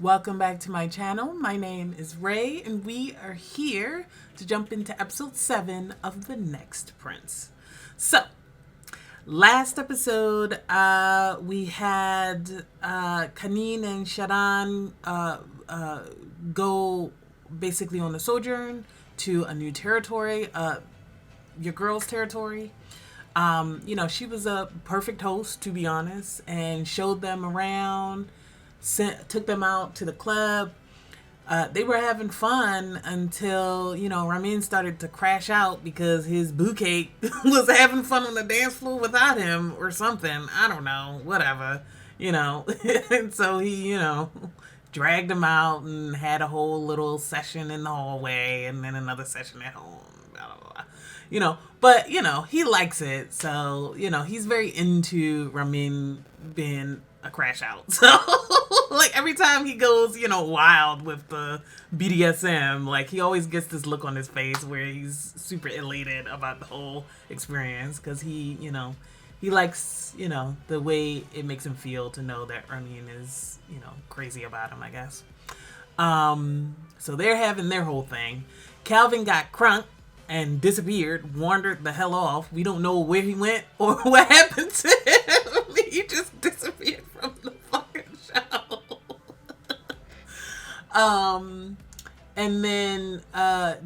Welcome back to my channel. My name is Ray, and we are here to jump into episode 7 of The Next Prince. So, last episode, we had Kanin and Sharan go basically on a sojourn to a new territory, your girl's territory. She was a perfect host, to be honest, and showed them around, took them out to the club. They were having fun until, Ramin started to crash out because his bouquet was having fun on the dance floor without him or something. I don't know, whatever, and so he, dragged him out and had a whole little session in the hallway and then another session at home. Blah, blah, blah. But he likes it, so he's very into Ramin being a crash out. So like every time he goes, wild with the BDSM, like he always gets this look on his face where he's super elated about the whole experience because he likes, the way it makes him feel to know that Ramin is, crazy about him, I guess. So they're having their whole thing. Calvin got crunk and disappeared, wandered the hell off. We don't know where he went or what happened to him. He just disappeared from the fucking show. And then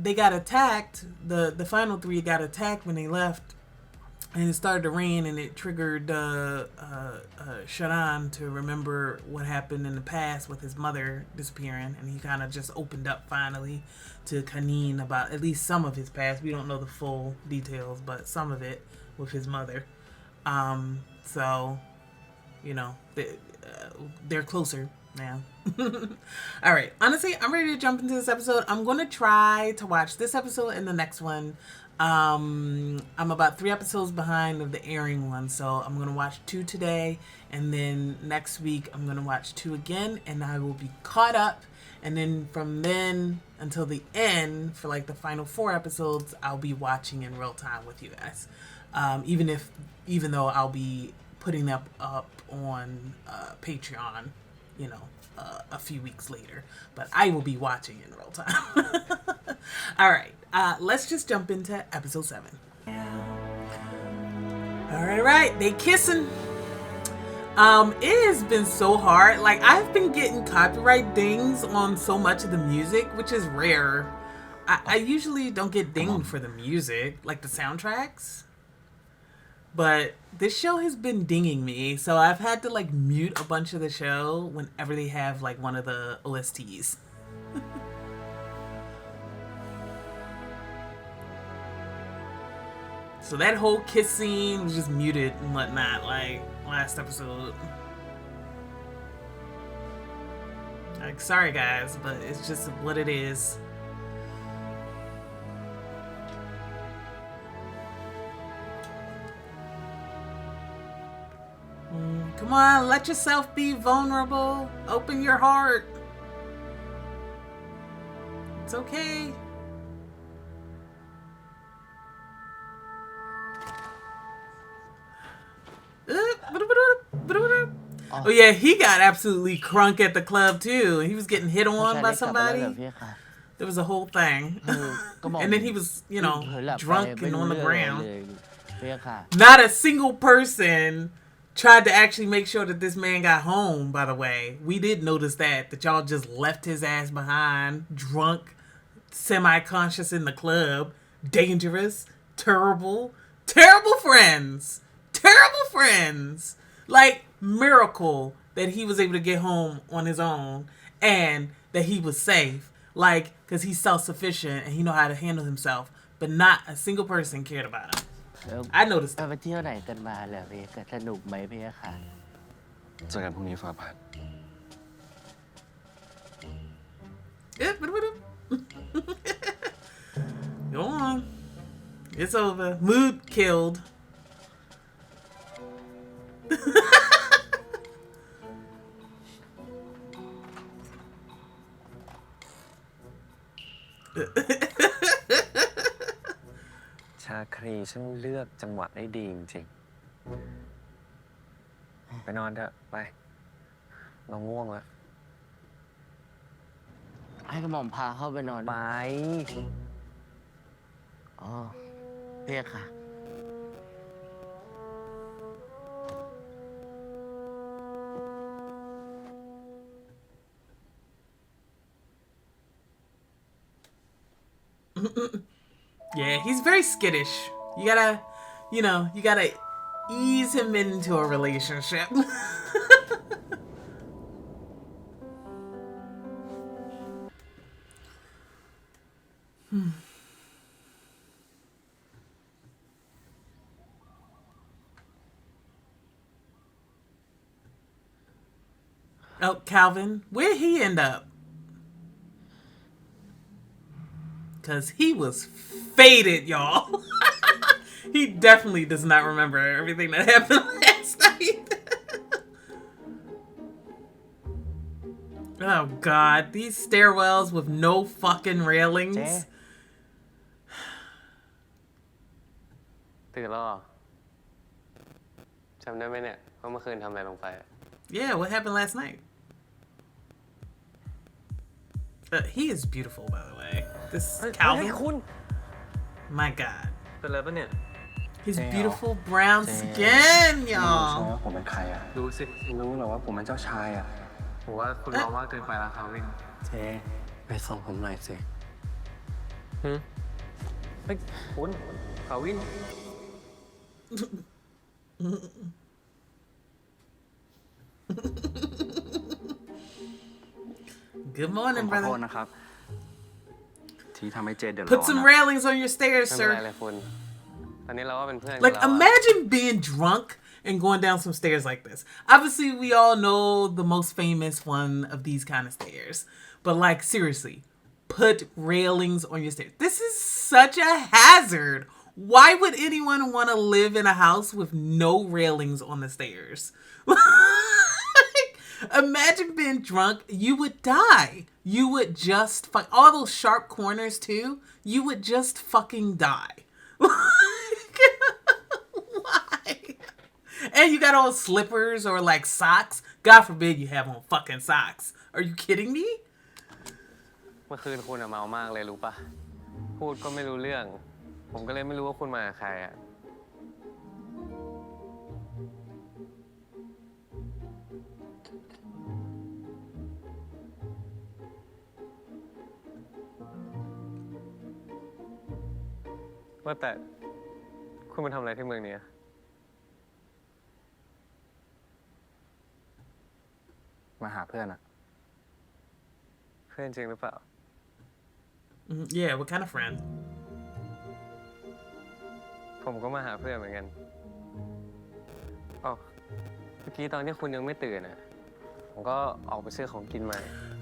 they got attacked. The final three got attacked when they left. And it started to rain, and it triggered Sharan to remember what happened in the past with his mother disappearing, and he kind of just opened up finally to Kanin about at least some of his past. We don't know the full details, but some of it with his mother. So, they're closer now. All right. Honestly, I'm ready to jump into this episode. I'm going to try to watch this episode and the next one. I'm about 3 episodes behind of the airing one, so I'm gonna watch 2 today, and then next week I'm gonna watch 2 again, and I will be caught up. And then from then until the end, for like the final 4 episodes, I'll be watching in real time with you guys. Even though I'll be putting them up on Patreon, a few weeks later, but I will be watching in real time. All right, let's just jump into episode 7. All right, they kissing. It has been so hard. Like, I've been getting copyright dings on so much of the music, which is rare. I usually don't get dinged for the music, like the soundtracks. But this show has been dinging me, so I've had to like mute a bunch of the show whenever they have like one of the OSTs. So that whole kiss scene was just muted and whatnot, like last episode. Like, sorry guys, but it's just what it is. Come on, let yourself be vulnerable. Open your heart. It's okay. Oh yeah, he got absolutely crunk at the club too. He was getting hit on by somebody. There was a whole thing. And then he was, drunk and on the ground. Not a single person tried to actually make sure that this man got home, by the way. We did notice that y'all just left his ass behind, drunk, semi-conscious in the club, dangerous, terrible friends. Terrible friends. Like, miracle that he was able to get home on his own and that he was safe. Like, because he's self-sufficient and he know how to handle himself. But not a single person cared about him. I noticed that. ไปเที่ยวไหนกันมาเหรอพี่สนุกไหมพี่ค่ะเจอกันพรุ่งนี้ฟ้าผ่าน Go on. It's over. Mood killed.ชาครีช่างเลือกจังหวะได้ดีจริงๆไปนอนเถอะไปเราง่วงแล้ว ให้กระหม่อมพาเข้าไปนอน ไป อ๋อเรียกค่ะ Yeah, he's very skittish. You gotta, you gotta ease him into a relationship. Oh, Calvin, where'd he end up? Because he was faded, y'all. He definitely does not remember everything that happened last night. Oh, God. These stairwells with no fucking เจ๊ railings. ตื่นแล้วเหรอจำได้ไหมเนี่ยว่าเมื่อคืนทำอะไรลงไป Yeah, what happened last night? He is beautiful, by the way. This เฮ้ย Calvin. คุณ My God. เป็นอะไรปะเนี่ย His Damn. beautiful brown Damn. skin, ใช่ y'all. ว่าผมเป็นใครอ่ะ รู้สิ รู้เหรอว่าผมเป็นเจ้าชายอ่ะ ผมว่าคุณมองมากเกินไปแล้วครับวิน เจ๊ไปส่งผมหน่อยสิ เฮ้ยคุณเขาวิน Good ผม morning, ขอโทษ brother. นะครับ ที่ทำให้เจเดือดร้ Put อน some นะ railings on your stairs, ไม่เป็นไร sir. เลยคุณตอนนี้เราก็เป็นเพื่อนกัน Like, แล้วอะ imagine being drunk and going down some stairs like this. Obviously, we all know the most famous one of these kind of stairs. But, like, seriously, put railings on your stairs. This is such a hazard. Why would anyone want to live in a house with no railings on the stairs? Like, imagine being drunk. You would die. You would just all those sharp corners too. You would just fucking die. Why? And you got on slippers or like socks. God forbid you have on fucking socks. Are you kidding me? เมื่อคืนคุณอะเมามากเลยรู้ปะพูดก็ไม่รู้เรื่อง ผมก็เลยไม่รู้ว่าคุณมากับใครอะว่าแต่คุณมาทำอะไรที่เมืองนี้ มาหาเพื่อนอ่ะ เพื่อนจริงหรือเปล่า Yeah, what kind of friend? ผมก็มาหาเพื่อนเหมือนกันอ๋อเมื่อกี้ตอนที่คุณยังไม่ตื่นอ่ะ ผมก็ออกไปซื้อของกินมา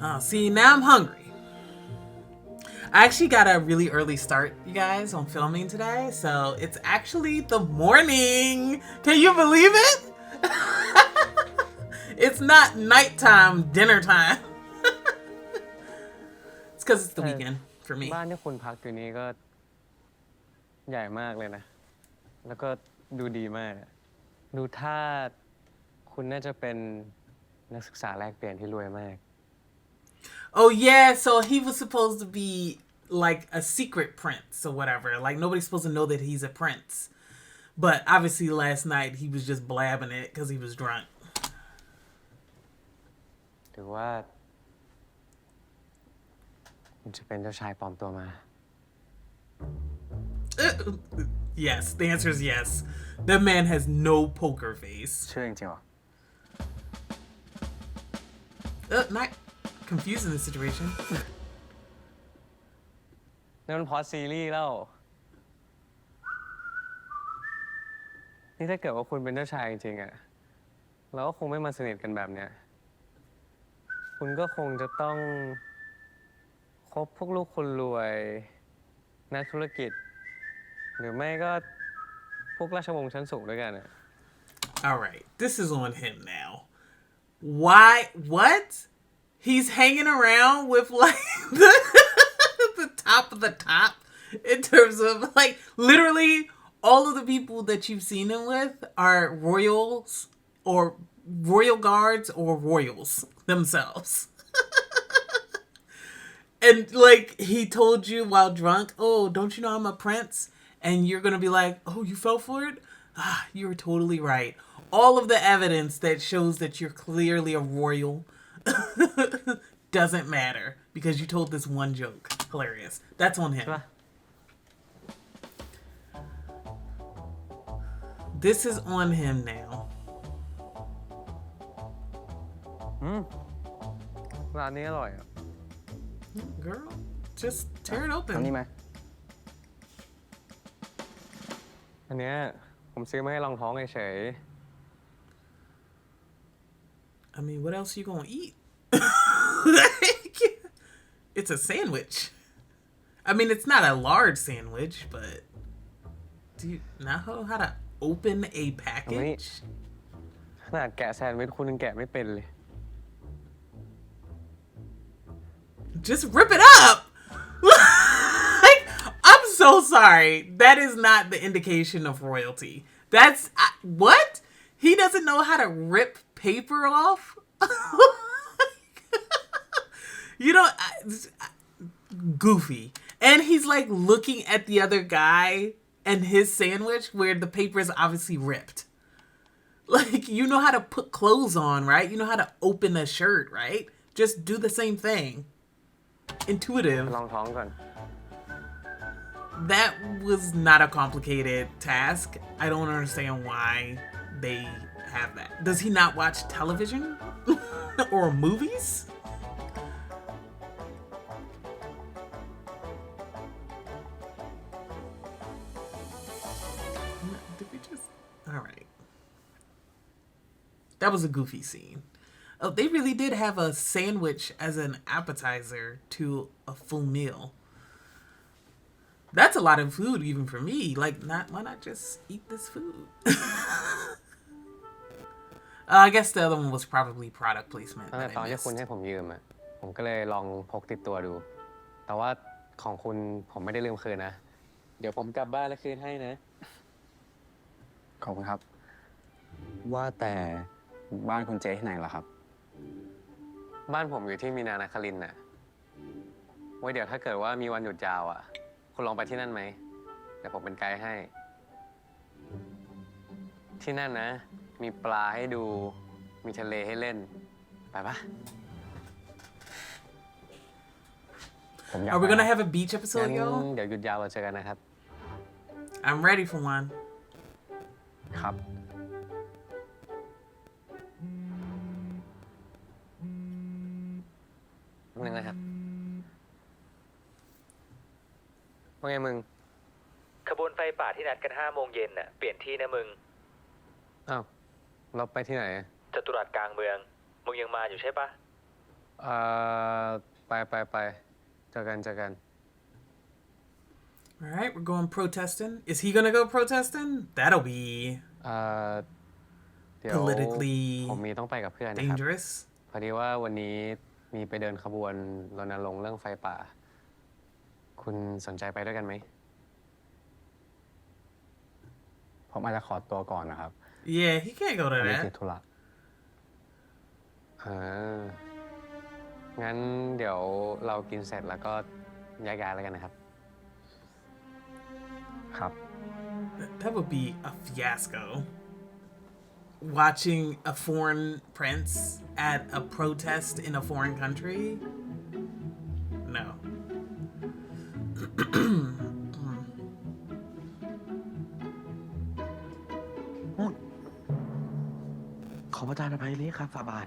Oh, see, now I'm hungry. I actually got a really early start, you guys, on filming today. So it's actually the morning. Can you believe it? It's not nighttime, dinner time. It's because it's the weekend for me. บ้านที่คุณพักอยู่นี้ก็ใหญ่มากเลยนะ แล้วก็ดูดีมากอะดูท่าคุณน่าจะเป็นนักศึกษาแลกเปลี่ยนที่รวยมาก Oh yeah, so he was supposed to be like a secret prince or whatever. Like nobody's supposed to know that he's a prince. But obviously last night he was just blabbing it because he was drunk. หรือว่าคุณจะเป็นเจ้าชายปลอมตัวมา Yes, the answer is yes. That man has no poker face. เชื่อจริงๆเหรอ Not confusing the situation. นั่นมันพอดซีรีส์แล้ว นี่ถ้าเกิดว่าคุณเป็นเจ้าชายจริงๆอะเราก็คงไม่มาสนิทกันแบบเนี้ย คุณก็คงจะต้องคบพวกลูกคนรวยนักธุรกิจ หรือไม่ก็พวกราชวงศ์ชั้นสูงด้วยกันอะ All right, this is on him now. Why? What? He's hanging around with like the top of the top in terms of like literally all of the people that you've seen him with are royals or royal guards or royals themselves. And like he told you while drunk, oh, don't you know I'm a prince? And you're gonna be like, oh, you fell for it? Ah, you were totally right. All of the evidence that shows that you're clearly a royal doesn't matter because you told this one joke. Hilarious. That's on ใช่ him. ปะ This is on him now. ร้านนี้อร่อยอ่ะ Girl, just tear it อัน open. นี้ไหม อันเนี้ยผมซื้อมาให้รองท้องเฉย I mean, what else you gonna eat? It's a sandwich. I mean, it's not a large sandwich, but do you not know how to open a package? ขนาดแกะแซนด์วิชคุณยังแกะไม่เป็นเลย Just rip it up. Like, I'm so sorry. That is not the indication of royalty. That's what? He doesn't know how to rip paper off? You know, goofy. And he's like looking at the other guy and his sandwich where the paper is obviously ripped. Like, you know how to put clothes on, right? You know how to open a shirt, right? Just do the same thing. Intuitive. ลองท้องก่อน That was not a complicated task. I don't understand why they have that. Does he not watch television or movies? Did we just... All right. That was a goofy scene. Oh, they really did have a sandwich as an appetizer to a full meal. That's a lot of food even for me. Like, why not just eat this food? I guess the other one was probably product placement ตั้งแต่ that ตอน I ที่คุณ missed. ให้ผมยืมอ่ะ ผมก็เลยลองพกติดตัวดู แต่ว่าของคุณผมไม่ได้ลืมคืนนะ เดี๋ยวผมกลับบ้านแล้วคืนให้นะ ขอบคุณครับ ว่าแต่ บ้านคุณเจที่ไหนเหรอครับ บ้านผมอยู่ที่มีนานาครินทร์น่ะ ไว้เดี๋ยวถ้าเกิดว่ามีวันหยุดยาวอ่ะ คุณลองไปที่นั่นไหม เดี๋ยวผมเป็นไกด์ให้ ที่นั่นนะ มีปลาให้ดู มีทะเลให้เล่น ไปปะ ผมอยาก Are we ไป gonna have a beach งั้ episode, น y'all? เดี๋ยวหยุดยาวเราเจอกันนะครับ I'm ready for one. ครับ นึงนะครับว่าไงมึง ขบวนไฟป่าที่นัดกัน5 โมงเย็นน่ะเปลี่ยนที่นะมึง อ้าว เราไปที่ไหน จตุรัสกลางเมือง มึงยังมาอยู่ใช่ปะ ไปเจอกัน All right, we're going protesting. Is he gonna go protesting? That'll be เดี๋ยว politically ผมมีต้องไปกับเพื่อนนะครับ dangerous. พอดีว่าวันนี้มีไปเดินขบวนรณรงค์เรื่องไฟป่า คุณสนใจไปด้วยกันไหม ผมอาจจะขอตัวก่อนนะครับ Yeah, he can't go to ไม่ติด that. ธุระ งั้นเดี๋ยวเรากินเสร็จแล้วก็ย้ายแล้วกันนะครับ ครับ That would be a fiasco. Watching a foreign prince at a protest in a foreign country? No. ขอประทานอภัยนี้ครับฝ่าบาท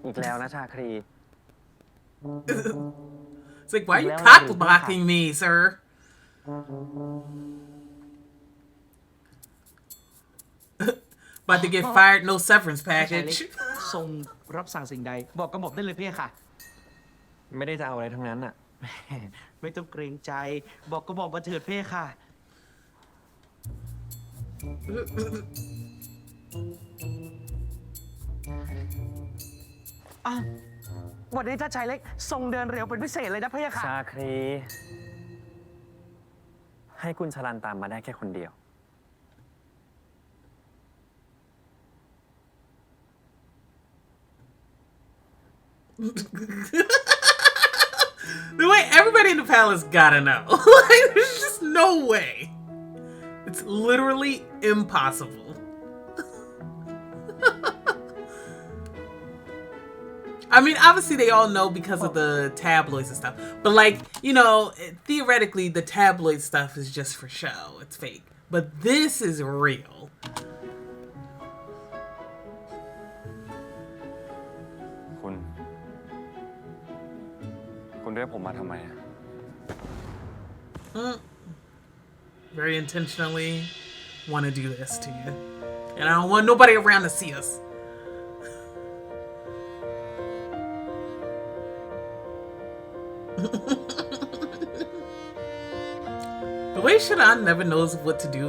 อีกแล้วนะชาครี It's like, why are you Well, cock that is blocking me, sir? About to get fired, no severance ชายเล็ก package. ทรงรับสั่งสิ่งใด บอกกระหม่อมได้เลยเพี่ค่ะ ไม่ได้จะเอาอะไรทั้งนั้นอ่ะ ไม่ต้องเกรงใจ บอกกระหม่อมมาเถิดเพี่ค่ะ วันนี้ท่านชายเล็กทรงเดินเร็วเป็นพิเศษเลยนะพี่ค่ะ ชาครี ให้คุณชลันตามมาได้แค่คนเดียว The way everybody in the palace gotta know. Like, there's just no way. It's literally impossible. I mean, obviously they all know because of the tabloids and stuff. But like, you know, theoretically the tabloid stuff is just for show. It's fake. But this is real. คุณเรียกผมมาทำไมอะ Very intentionally want to do this to you. And I don't want nobody around to see us. The way Shadan never knows what to do.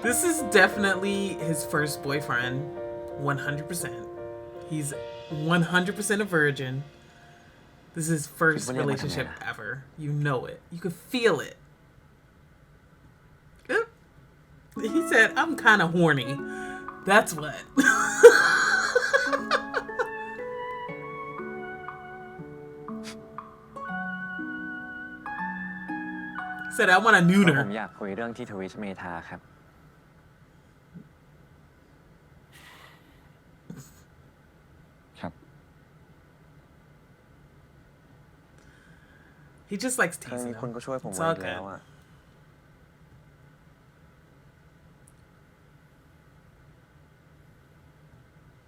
This is definitely his first boyfriend. 100%. He's 100% a virgin. This is his first relationship ever. You know it. You could feel it. He said, I'm kind of horny. That's what. Said, I want a ผม neuter. อยากคุยเรื่องที่ทวิชเมทาครับ ครับ He just likes ครั้ง teasing นี้คุณ him. ก็ช่วยผม It's ไว้ all อีกแล้ว good. อะ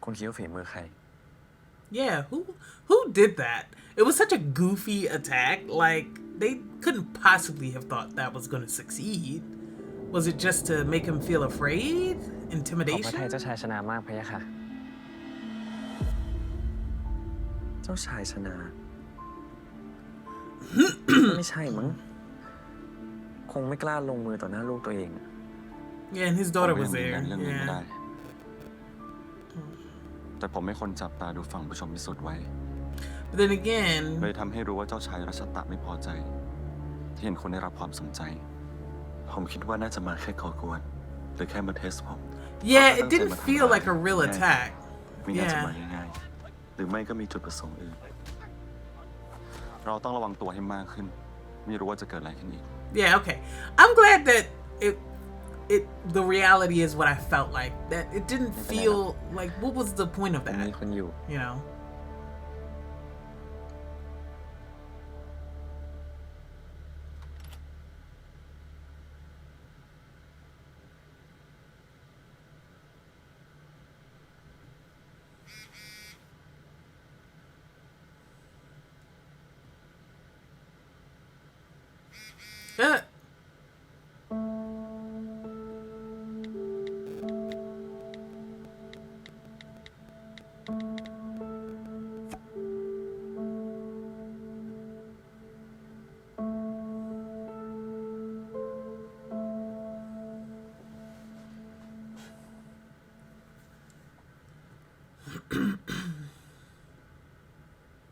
คุณคิดว่าฝีมือใคร Yeah, who did that? It was such a goofy attack. Like, they couldn't possibly have thought that was going to succeed. Was it just to make him feel afraid? ขอพระทัย Intimidation? เจ้าชายชนะมากพะยะค่ะ เจ้าชายชนะ ไม่ใช่มั้ง คงไม่กล้าลงมือต่อหน้าลูกตัวเอง Yeah, and his ผม daughter ก็ was ยังยืน there. ยันเรื่องนี้ไม่ได้ Yeah. แต่ผมไม่คนจับตาดูฝั่งผู้ชมพิสุทธิ์ไว้ But then again, เลยทำให้รู้ว่าเจ้าชายรัชตะไม่พอใจ ที่เห็นคนได้รับความสนใจ ผมคิดว่าน่าจะมาแค่ก่อกวนหรือแค่มาเทสผม yeah, it didn't feel like a real attack. ไม่น่าจะมา Yeah. ง่ายๆหรือไม่ก็มีจุดประสงค์อื่น เราต้องระวังตัวให้มากขึ้น ไม่รู้ว่าจะเกิดอะไรขึ้นอีก Yeah, okay. I'm glad that the reality is what I felt like. That it didn't feel like, what was the point of มัน that? มีคนอยู่ You know? Yeah.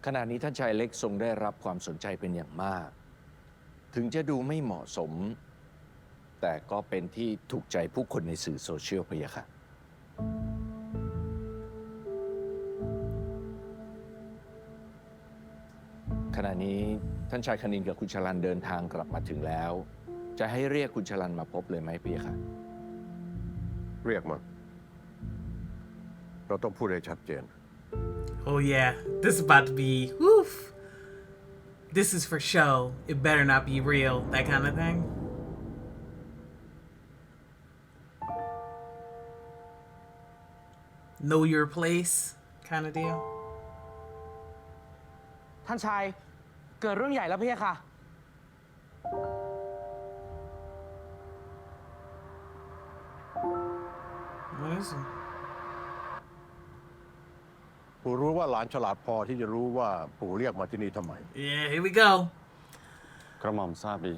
ขณะนี้ท่านชายเล็กทรงได้รับความสนใจเป็นอย่างมาก ถึงจะดูไม่เหมาะสม แต่ก็เป็นที่ถูกใจผู้คนในสื่อโซเชียลพะยะค่ะ ขณะนี้ท่านชายคณินกับคุณชลันเดินทางกลับมาถึงแล้ว จะให้เรียกคุณชลันมาพบเลยไหมพะยะค่ะ เรียกมาเราต้องพูดให้ชัดเจน Oh yeah, this is about to be, woof. This is for show. It better not be real. That kind of thing. Know your place kind of deal. ท่านชายเกิดเรื่องใหญ่แล้วพี่ค่ะ What is it? ปู่รู้ว่าหลานฉลาดพอที่จะรู้ว่าปู่เรียกมาที่นี่ทำไม Yeah, here we go. กระหม่อมทราบดี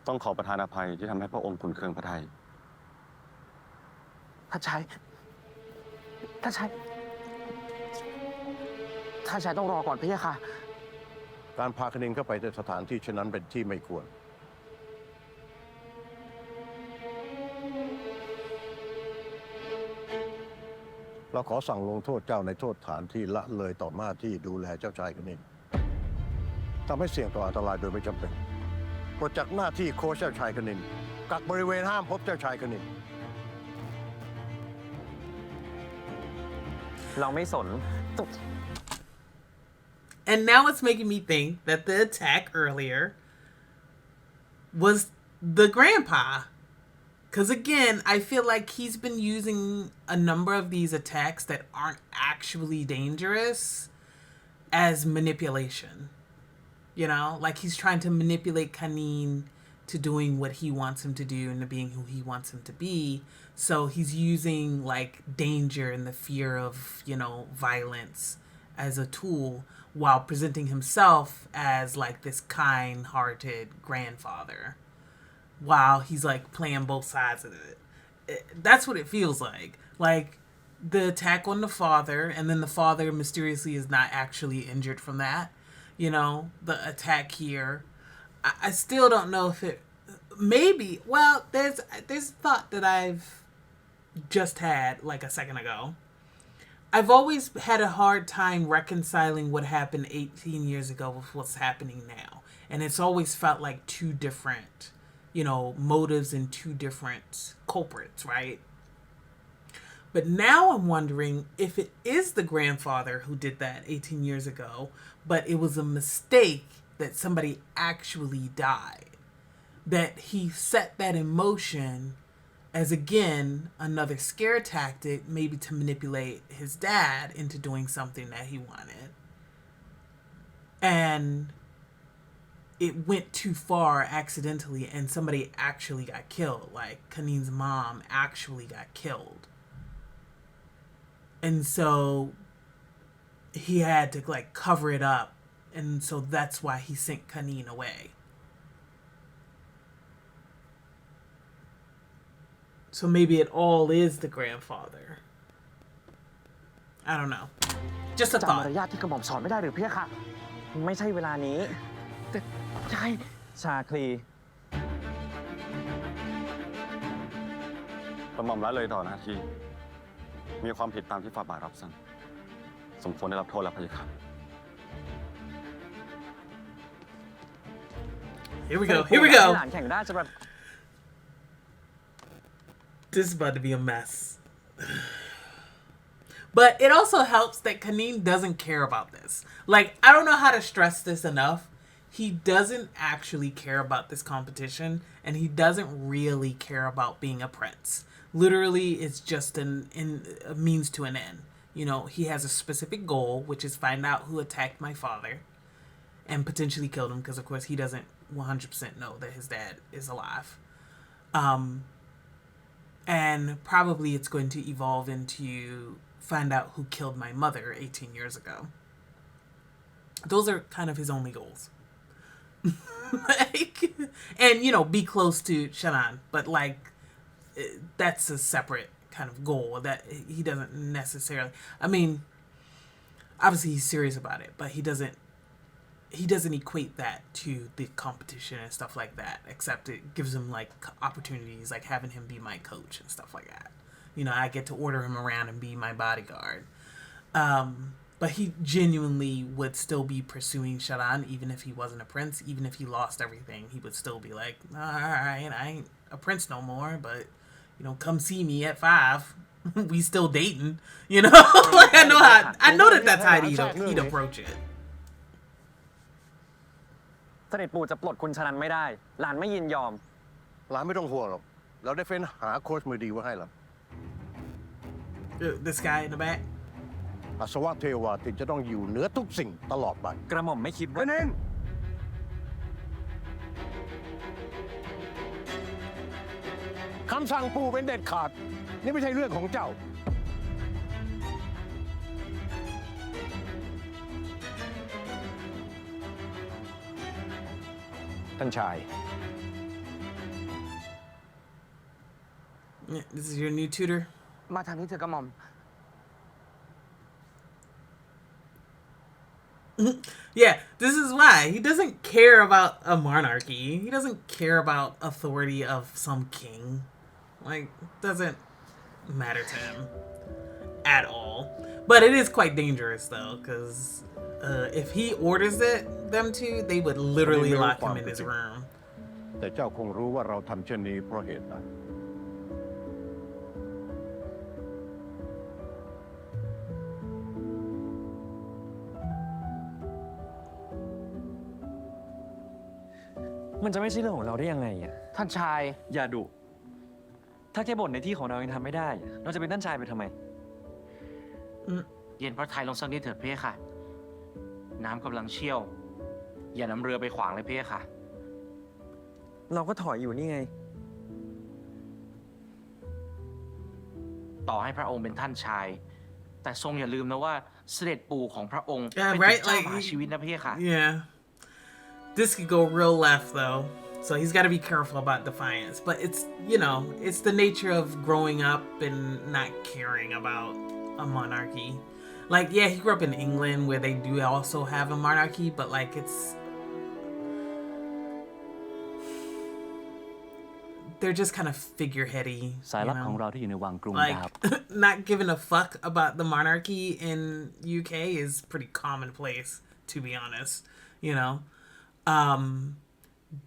ต้องขอประทานอภัยที่ทำให้พระองค์ขุนเคืองพระทัย ท่านชายต้องรอก่อนพี่ค่ะ การพาคณินเข้าไปในสถานที่เช่นนั้นเป็นที่ไม่ควร He เราขอสั่งลงโทษเจ้าในโทษฐานที่ละเลยต่อหน้าที่ดูแลเจ้าชายคนนี้ทำให้เสี่ยงต่ออันตรายโดยไม่จำเป็นปลดจากหน้าที่โค้ชเจ้าชายคณินกักบริเวณห้ามพบเจ้าชายคณิน เราไม่สน And now it's making me think that the attack earlier was the grandpa. Because again, I feel like he's been using a number of these attacks that aren't actually dangerous as manipulation. You know, like he's trying to manipulate Kanin to doing what he wants him to do and to being who he wants him to be. So he's using like danger and the fear of, you know, violence as a tool while presenting himself as like this kind-hearted grandfather while he's like playing both sides of it. That's what it feels like. Like the attack on the father, and then the father mysteriously is not actually injured from that. You know, the attack here. I still don't know if it maybe, well, there's a thought that I've just had like a second ago. I've always had a hard time reconciling what happened 18 years ago with what's happening now. And it's always felt like two different, you know, motives and two different culprits, right? But now I'm wondering if it is the grandfather who did that 18 years ago, but it was a mistake that somebody actually died. That he set that in motion as, again, another scare tactic, maybe to manipulate his dad into doing something that he wanted. And it went too far accidentally, and somebody actually got killed. Like, Kanin's mom actually got killed. And so he had to, like, cover it up. And so that's why he sent Kanin away. So maybe it all is the grandfather. I don't know. Just a จำ thought. มารยาทที่กระหม่อมสอนไม่ได้หรือเพี่ยค่ะ ไม่ใช่เวลานี้แต่ใช่ชาคลี กระหม่อมละเลยต่อหน้าที่ มีความผิดตามที่ฝ่าบาทรับสั่ง สมควรได้รับโทษและพยาค่ะ Here we go. Here we go. หลานแข่งได้สำหรับ This is about to be a mess. But it also helps that Kanin doesn't care about this. Like, I don't know how to stress this enough. He doesn't actually care about this competition, and he doesn't really care about being a prince. Literally, it's just a means to an end. You know, he has a specific goal, which is find out who attacked my father and potentially killed him, because of course he doesn't 100% know that his dad is alive. And probably it's going to evolve into find out who killed my mother 18 years ago. Those are kind of his only goals. Like, and, you know, be close to Shannon, but like, that's a separate kind of goal that he doesn't necessarily, I mean, obviously he's serious about it, but he doesn't equate that to the competition and stuff like that, except it gives him like opportunities, like having him be my coach and stuff like that. You know, I get to order him around and be my bodyguard. But he genuinely would still be pursuing Sharan, even if he wasn't a prince, even if he lost everything, he would still be like, all right, I ain't a prince no more, but, you know, come see me at 5. We still dating, you know? Like, I know that that's how he'd approach it. เสด็จปู่จะปลดคุณชนันไม่ได้ หลานไม่ยินยอม หลานไม่ต้องห่วงหรอก เราได้เฟ้นหาโค้ชมือดีไว้ให้แล้ว This guy in the back. อาสวะเทวาติจะต้องอยู่เหนือทุกสิ่งตลอดไป กระหม่อมไม่คิดว่า เน้นคำสั่งปู่เป็นเด็ดขาด นี่ไม่ใช่เรื่องของเจ้า ท่านชาย This is your new tutor. มาทางนี้เถอะกระหม่อม Yeah, this is why. He doesn't care about a monarchy. He doesn't care about authority of some king. Like, doesn't matter to him. at all. But it is quite dangerous though, because if he orders them to, they would literally lock him in his room. แต่เจ้าคงรู้ว่าเราทำเช่นนี้เพราะเหตุใด มันจะไม่ใช่เรื่องของเราได้ยังไงอ่ะ ท่านชาย อย่าดุ ถ้าแค่บ่นในที่ของเรายังทำไม่ได้ เราจะเป็นท่านชายไปทำไม เย็นพระทัยลงสักนิดเถิดเพี่ค่ะ น้ำกำลังเชี่ยว อย่านำเรือไปขวางเลยเพี่ค่ะ เราก็ถอยอยู่นี่ไง ต่อให้พระองค์เป็นท่านชาย แต่ทรงอย่าลืมนะว่าเสด็จปู่ของพระองค์ Yeah, เป็น right? เจ้า Like มหาชีวิตนะเพี่ค่ะ yeah, this could go real left though. So he's got to be careful about defiance. But it's it's the nature of growing up and not caring about a monarchy. Like yeah, he grew up in England where they do also have a monarchy, but like they're just kind of figureheady. สายลับของเราที่อยู่ในวังกรุง Like ดาบ not giving a fuck about the monarchy in UK is pretty commonplace, to be honest.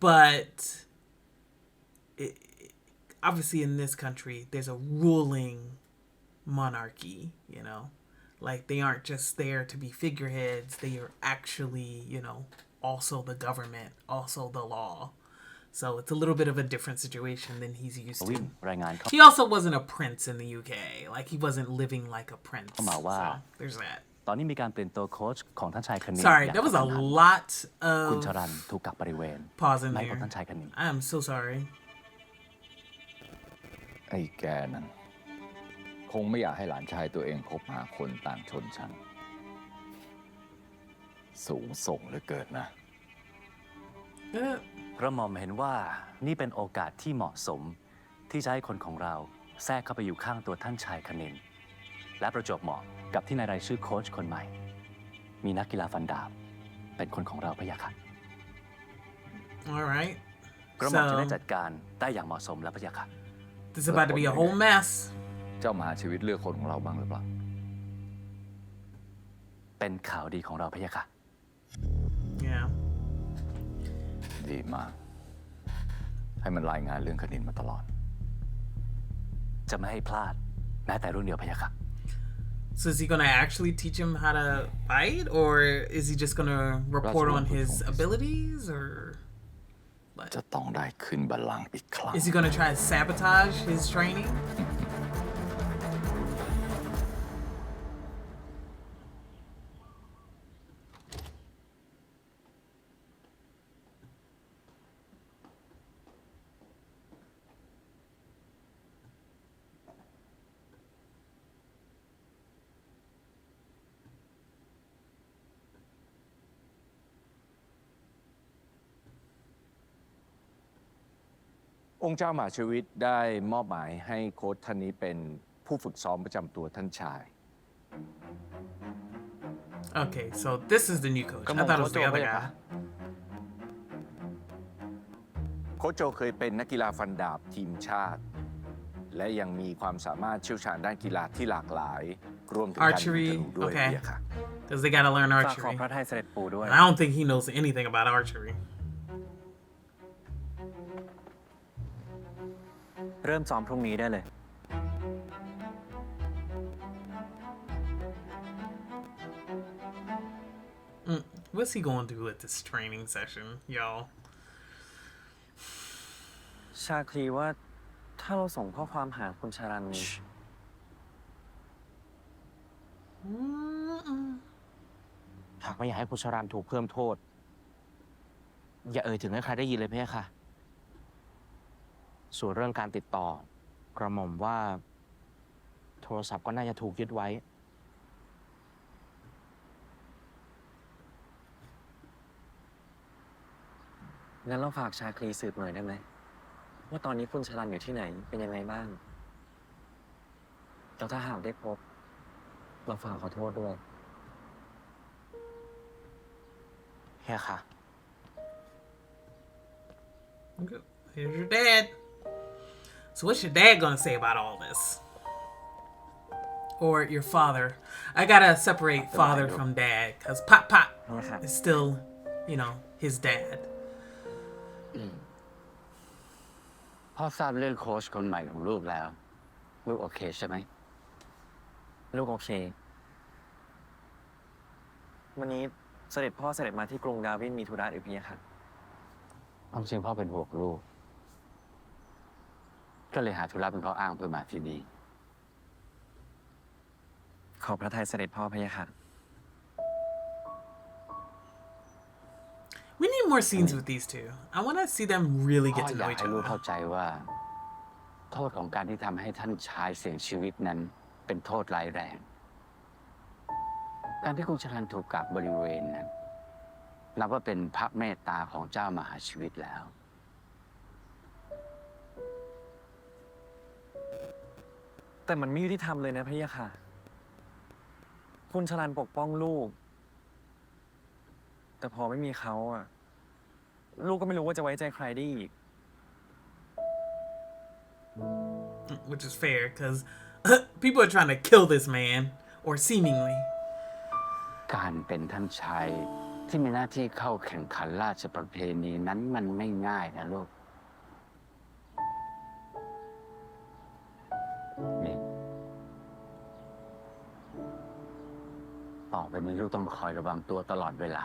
But obviously in this country, there's a ruling monarchy. Like they aren't just there to be figureheads; they are actually, also the government, also the law. So it's a little bit of a different situation than he's used วิ่ง to. รายงานเขา He also wasn't a prince in the UK. Like he wasn't living like a prince. เข้ามาว่า So there's that. ตอนนี้มีการเปลี่ยนตัวโค้ชของท่านชายคณิน Sorry, อย่าง that was ก a ระทันหัน lot คุณช of รันถูกกักบริเวณ pause in ไม่พบ there. ท่านชายคณิน I am so sorry. ไอ้แกนั่นคงไม่อยากให้หลานชายตัวเองคบหาคนต่างชนชั้นสูงส่งเหลือเกินนะ กระหม่อมเห็นว่านี่เป็นโอกาสที่เหมาะสมที่จะให้คนของเราแทรกเข้าไปอยู่ข้างตัวท่านชายคณินและประจวบเหมาะกับที่ในรายชื่อโค้ชคนใหม่มีนักกีฬาฟันดาบเป็นคนของเราพะยะค่ะ All right. กระหม่อมจะได้ So จัดการได้อย่างเหมาะสมแล้วพะยะค่ะ this is about to be a whole mess. เจ้ามหาชีวิตเลือกคนของเราบ้างหรือเปล่า เป็นข่าวดีของเราพะยะค่ะ Yeah. ดีมาก ให้มันรายงานเรื่องคณินมาตลอด จะไม่ให้พลาดแม้แต่เรื่องเดียวพะยะค่ะ So is he gonna actually teach him how to fight, or is he just gonna report on his abilities, or จะต้องได้ขึ้นบัลลังก์อีกครั้ง is he gonna try to sabotage his training?องค์เจ้ามหาชีวิตได้มอบหมายให้โค้ชท่านนี้เป็นผู้ฝึกซ้อมประจำตัวท่านชาย Okay, so this is the new coach. I thought it was the other guy. โค้ชโจเคยเป็นนักกีฬาฟันดาบทีมชาติ และยังมีความสามารถเชี่ยวชาญด้านกีฬาที่หลากหลายรวมถึงการยิงธ Archery, นูด้วย okay. เนี่ยค่ะ Because they gotta learn ฝากขอ archery. พระทัยเสด็จปู่ด้วย And I don't think he knows anything about archery. เริ่มซ้อมพรุ่งนี้ได้เลย What's he going to do at this training session, y'all? ชาคลีว่าถ้าเราส่งข้อความหาคุณชารัน หากไม่อยากให้คุณชรันถูกเพิ่มโทษ อย่าเอ่ยถึงให้ใครได้ยินเลยเพี่ค่ะ ส่วนเรื่องการติดต่อกระหม่อมว่า โทรศัพท์ก็น่าจะถูกยึดไว้ งั้นเราฝากชาคลีสืบหน่อยได้ไหมว่าตอนนี้คุณชลันอยู่ที่ไหนเป็นยังไงบ้างแล้วถ้าหากได้พบ เราฝากขอโทษด้วย เฮียค่ะ Okay, here's your dad. So what's your dad gonna say about all this? or your father. I gotta separate father from dad because Pop is still, you know, his dad. พ่อทราบเรื่องโค้ชคนใหม่ของลูกแล้ว ลูกโอเคใช่ไหม ลูกโอเค วันนี้เสด็จพ่อเสด็จมาที่กรุงดาวินมีธุระหรือเปล่าครับ ความจริงพ่อเป็นห่วงลูก ก็เลยหาธุระเป็นข้ออ้างเพื่อมาที่นี่ ขอพระทัยเสด็จพ่อพะยะค่ะ We need more scenes with these two. I want to see them really พ่อ get to อยา know ก each ให้ลูก other. เข้าใจว่า โทษของการที่ทำให้ท่านชายเสี่ยงชีวิตนั้นเป็นโทษร้ายแรง การที่คุณชลันถูกกักบริเวณนั้นนับว่าเป็นพระเมตตาของเจ้ามหาชีวิตแล้ว แต่มันไม่ยุติธรรมเลยนะพะยะค่ะ คุณชลันปกป้องลูก แต่พอไม่มีเขาอะลูกก็ไม่รู้ว่าจะไว้ใจใครได้อีก Which is fair because people are trying to kill this man, or seemingly. การเป็นท่านชายที่มีหน้าที่เข้าแข่งขันราชประเพณีนั้นมันไม่ง่ายนะลูกนี่ต่อไปนี้ลูกต้องคอยระวังตัวตลอดเวลา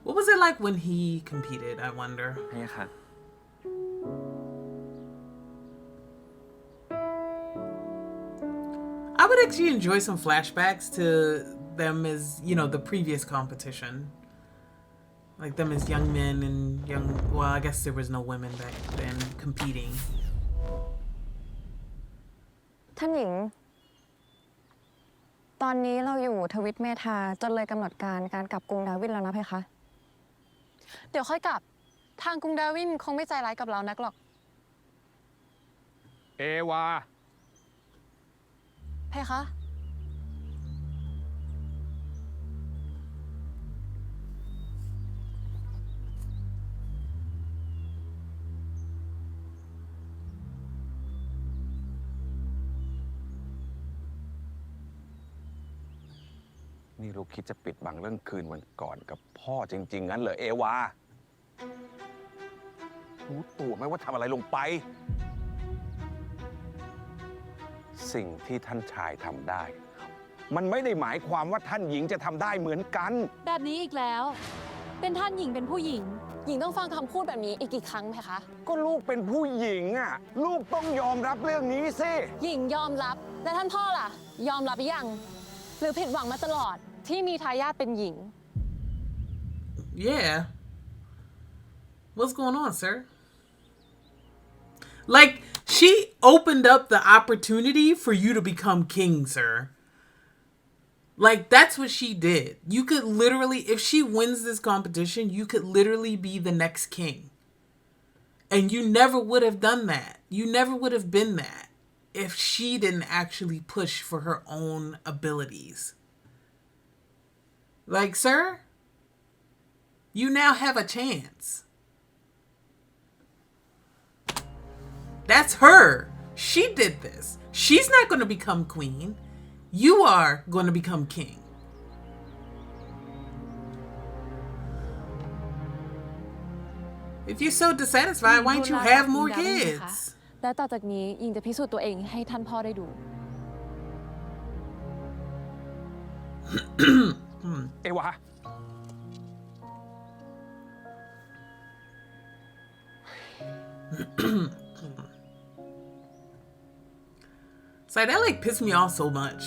What was it like when he competed, I wonder? พะยะค่ะ I would actually enjoy some flashbacks to them as, you know, the previous competition. Like them as young men and young, well, I guess there was no women back then competing. ท่านหญิง ตอนนี้เราอยู่ทวิตเมธาจนเลยกำหนดการกลับกรุงดาวินแล้วนะเพคะ เดี๋ยวค่อยกลับ ทางกรุงดาวินคงไม่ใจร้ายกับเรานักหรอก เอวา เพคะ นี่ลูกคิดจะปิดบังเรื่องคืนวันก่อนกับพ่อจริงๆงั้นเหรอเอวา รู้ตัวไหมว่าทำอะไรลงไป สิ่งที่ท่านชายทำได้ มันไม่ได้หมายความว่าท่านหญิงจะทำได้เหมือนกัน แบบนี้อีกแล้ว เป็นท่านหญิงเป็นผู้หญิง หญิงต้องฟังคำพูดแบบนี้อีกกี่ครั้งเพคะ ก็ลูกเป็นผู้หญิงอ่ะ ลูกต้องยอมรับเรื่องนี้สิ หญิงยอมรับ และท่านพ่อล่ะ ยอมรับหรือยัง หรือผิดหวังมาตลอดที่มีทายาทเป็นหญิง Yeah. What's going on, sir? Like, she opened up the opportunity for you to become king, sir. Like, that's what she did. You could literally, if she wins this competition, you could literally be the next king. And you never would have done that. You never would have been that if she didn't actually push for her own abilities. Like, sir, you now have a chance. That's her. She did this. She's not going to become queen. You are going to become king. If you're so dissatisfied, why don't you have more kids? และต่อจากนี้หญิงจะพิสูจน์ตัวเองให้ท่านพ่อได้ดู เอวา It's like, that like pissed me off so much.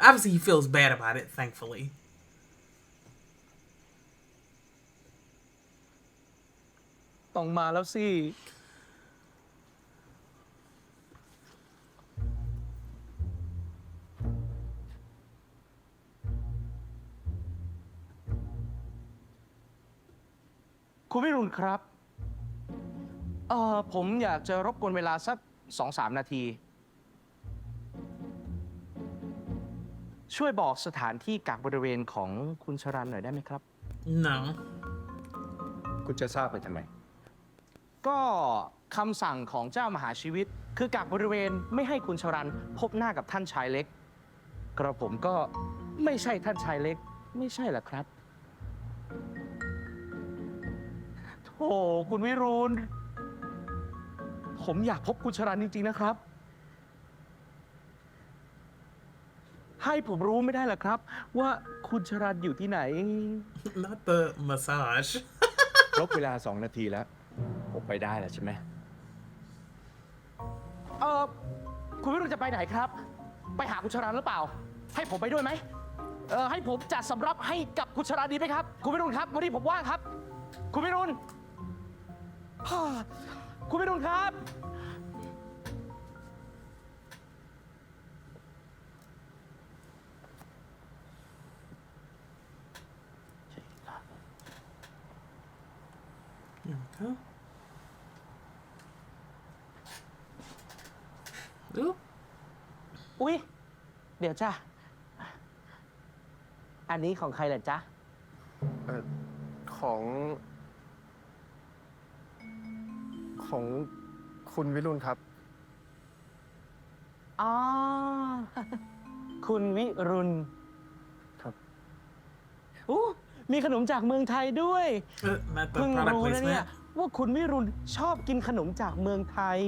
Obviously, he feels bad about it, thankfully. ต้องมาแล้วสิ คุณวิรุณครับ ผมอยากจะรบกวนเวลาสัก 2-3 นาที ช่วยบอกสถานที่กักบริเวณของคุณชรันหน่อยได้ไหมครับ No. คุณจะทราบไปทำไม ก็คำสั่งของเจ้ามหาชีวิต คือกักบริเวณไม่ให้คุณชรันพบหน้ากับท่านชายเล็ก กระผมก็ไม่ใช่ท่านชายเล็ก ไม่ใช่เหรอครับโธ่คุณวิรุณผมอยากพบคุณชรันจริงๆนะครับ ให้ผมรู้ไม่ได้เหรอครับ ว่าคุณชรันอยู่ที่ไหน Not the massage. ครบเวลา2 นาทีแล้ว ผมไปได้แล้วใช่ไหม คุณวิรุณจะไปไหนครับ ไปหาคุณชรันหรือเปล่า ให้ผมไปด้วยไหมให้ผมจัดสำรับให้กับคุณชรันดีไหมครับ คุณวิรุณครับวันนี้ผมว่างครับ คุณวิรุณคุณวิรุณครับ Okay. Ooh. อุ๊ย เดี๋ยวจ้ะ อันนี้ของใครเหรอจ๊ะ ของคุณวิรุณครับ อ๋อ คุณวิรุณ ครับ อู้มีขนมจากเมืองไทยด้วย Not the เพิ่ง product รู้นะเนี่ย placement. ว่าคุณวิรุณชอบกินขนมจากเมืองไทย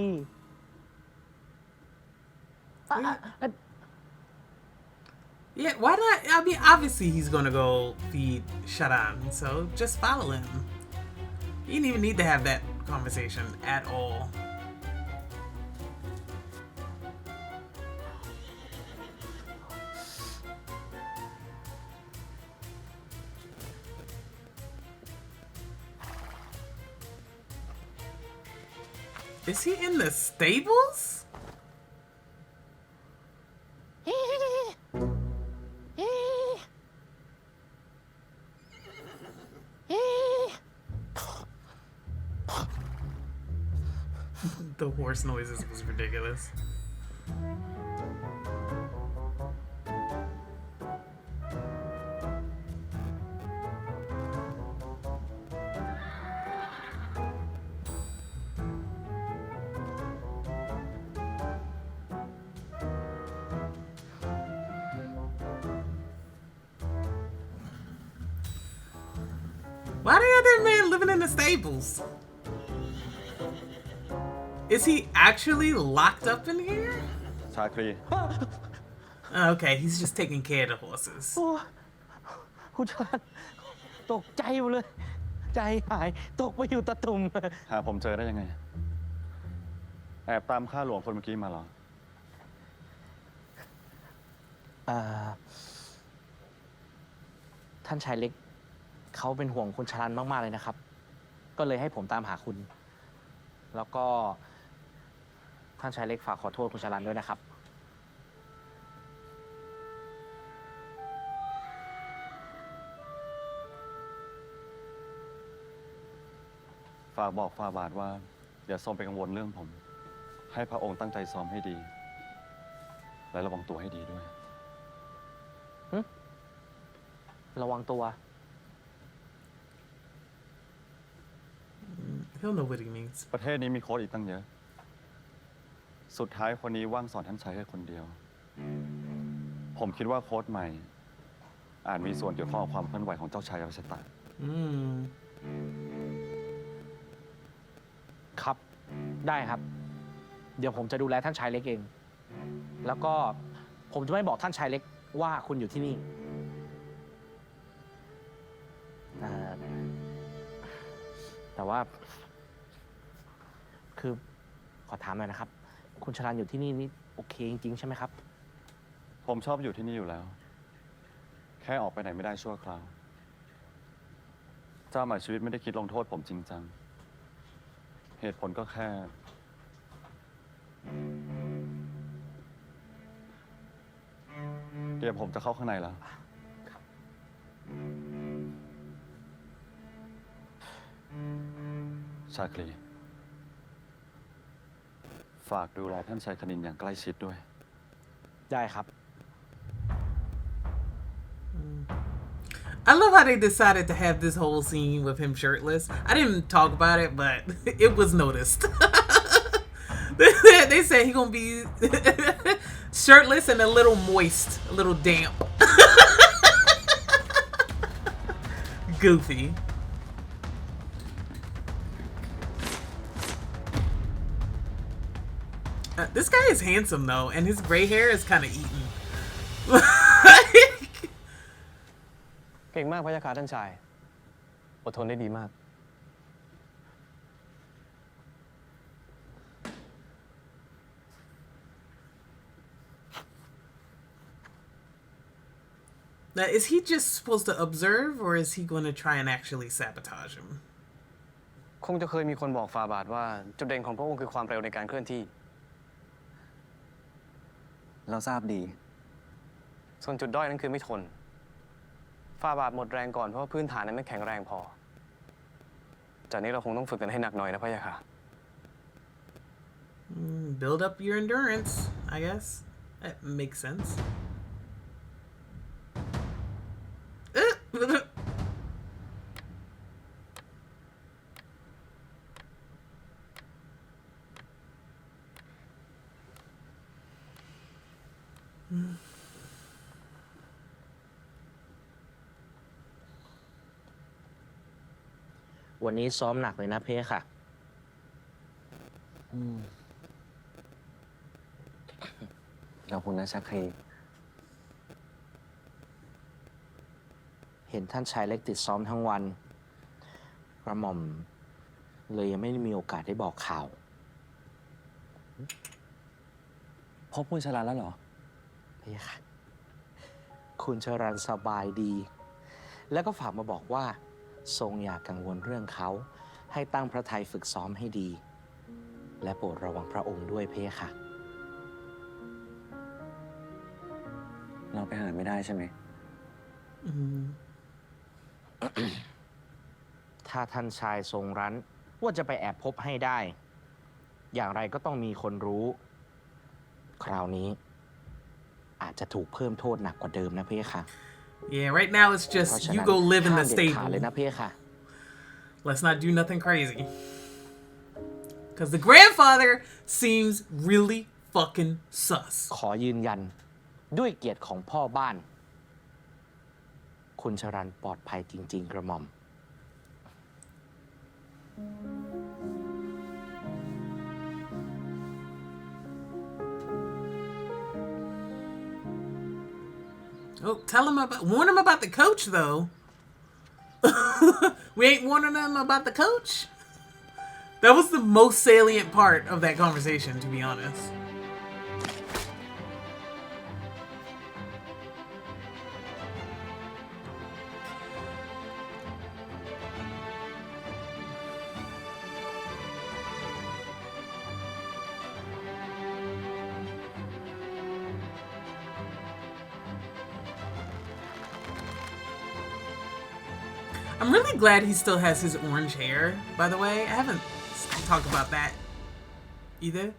Yeah, why not? I mean, obviously he's gonna go feed Sharan, so just follow him. You didn't even need to have that conversation at all. Is he in the stables? The horse noises was ridiculous. Why they got that man living in the stables? Is he actually locked up in here? ชาครี Okay, he's just taking care of the horses. โอ้คุณชรันตกใจหมดเลย ใจหาย ตกไปอยู่ตะตุ่ม หาผมเจอได้ยังไง แอบตามข้าหลวงคนเมื่อกี้มาเหรอ ท่านชายเล็ก เขาเป็นห่วงคุณชรันมาก ๆ เลยนะครับ ก็เลยให้ผมตามหาคุณ แล้วก็ ท่านชายเล็กฝากขอโทษคุณชรันด้วยนะครับ ฝากบอกฟาบาทว่า อย่าทรงไปกังวลเรื่องผม ให้พระองค์ตั้งใจซ้อมให้ดี และระวังตัวให้ดีด้วย ระวังตัว He'll know what he means. ประเทศนี้มีโค้ชอีกตั้งเยอะ สุดท้ายคนนี้ว่างสอนท่านชายแค่คนเดียว ผมคิดว่าโค้ชใหม่ อาจมีส่วนเกี่ยวข้องกับความเคลื่อนไหวของเจ้าชายรัชตะ ครับ ได้ครับ เดี๋ยวผมจะดูแลท่านชายเล็กเอง แล้วก็ผมจะไม่บอกท่านชายเล็กว่าคุณอยู่ที่นี่ แต่ว่า คือขอถามหน่อยนะครับ คุณชรันอยู่ที่นี่นี่โอเคจริงๆใช่ไหมครับ ผมชอบอยู่ที่นี่อยู่แล้ว แค่ออกไปไหนไม่ได้ชั่วคราว เจ้าหมายชีวิตไม่ได้คิดลงโทษผมจริงจัง เหตุผลก็แค่ เดี๋ยวผมจะเข้าข้างในแล้ว ชาคลี ฝากดูแลท่านชายคณินอย่างใกล้ชิดด้วย ได้ครับ I love how they decided to have this whole scene with him shirtless. I didn't talk about it, but it was noticed. They said he gonna be shirtless and a little moist, a little damp. Goofy. This guy is handsome though, and his gray hair is kind of eaten. เก่งมากพระยาค่ะท่านชายอดทนได้ดีมาก Now, is he just supposed to observe, or is he going to try and actually sabotage him? คงจะเคยมีคนบอกฟาบาทว่าจุดเด่นของพระองค์คือความเร็วในการเคลื่อนที่ เราทราบดี ส่วนจุดด้อยนั้นคือไม่ทนฟาบาทหมดแรงก่อนเพราะว่าพื้นฐานนั้นไม่แข็งแรงพอ จากนี้เราคงต้องฝึกกันให้หนักหน่อยนะพะยะค่ะ Build up your endurance, I guess. That makes sense. Mm. วันนี้ซ้อมหนักเลยนะเพ่ค่ะ ขอบคุณนะชักครี เห็นท่านชายเล็กติดซ้อมทั้งวันกระหม่อมเลยยังไม่ได้มีโอกาสได้บอกข่าว พบคุณชลันแล้วเหรอ เพ่ค่ะ คุณชรันสบายดี แล้วก็ฝากมาบอกว่าทรงอย่ากังวลเรื่องเขาให้ตั้งพระทัยฝึกซ้อมให้ดี และโปรดระวังพระองค์ด้วยเพ่ค่ะ เราไปหาไม่ได้ใช่ไหม ถ้าท่านชายทรงรั้นว่าจะไปแอบพบให้ได้ อย่างไรก็ต้องมีคนรู้ คราวนี้อาจจะถูกเพิ่มโทษหนักกว่าเดิมนะเพ่ค่ะ Yeah, right now it's just you go live in the stable. เลยนะเพ่ค่ะ Let's not do nothing crazy. Because the grandfather seems really fucking sus. ขอยืนยันด้วยเกียรติของพ่อบ้าน คุณชรันปลอดภัยจริงๆกระหม่อม Oh, warn him about the coach, though. We ain't warning them about the coach. That was the most salient part of that conversation, to be honest. I'm really glad he still has his orange hair, by the way. I haven't talked about that either.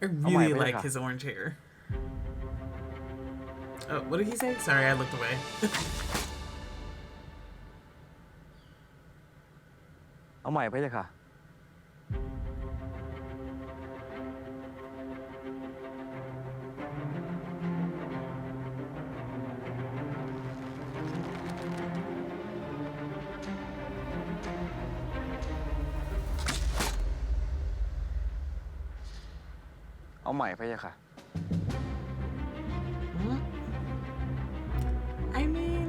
I really like his orange hair. Oh, what did he say? Sorry, I looked away. เอาใหม่พะยะค่ะ เอาใหม่พะยะค่ะ I mean,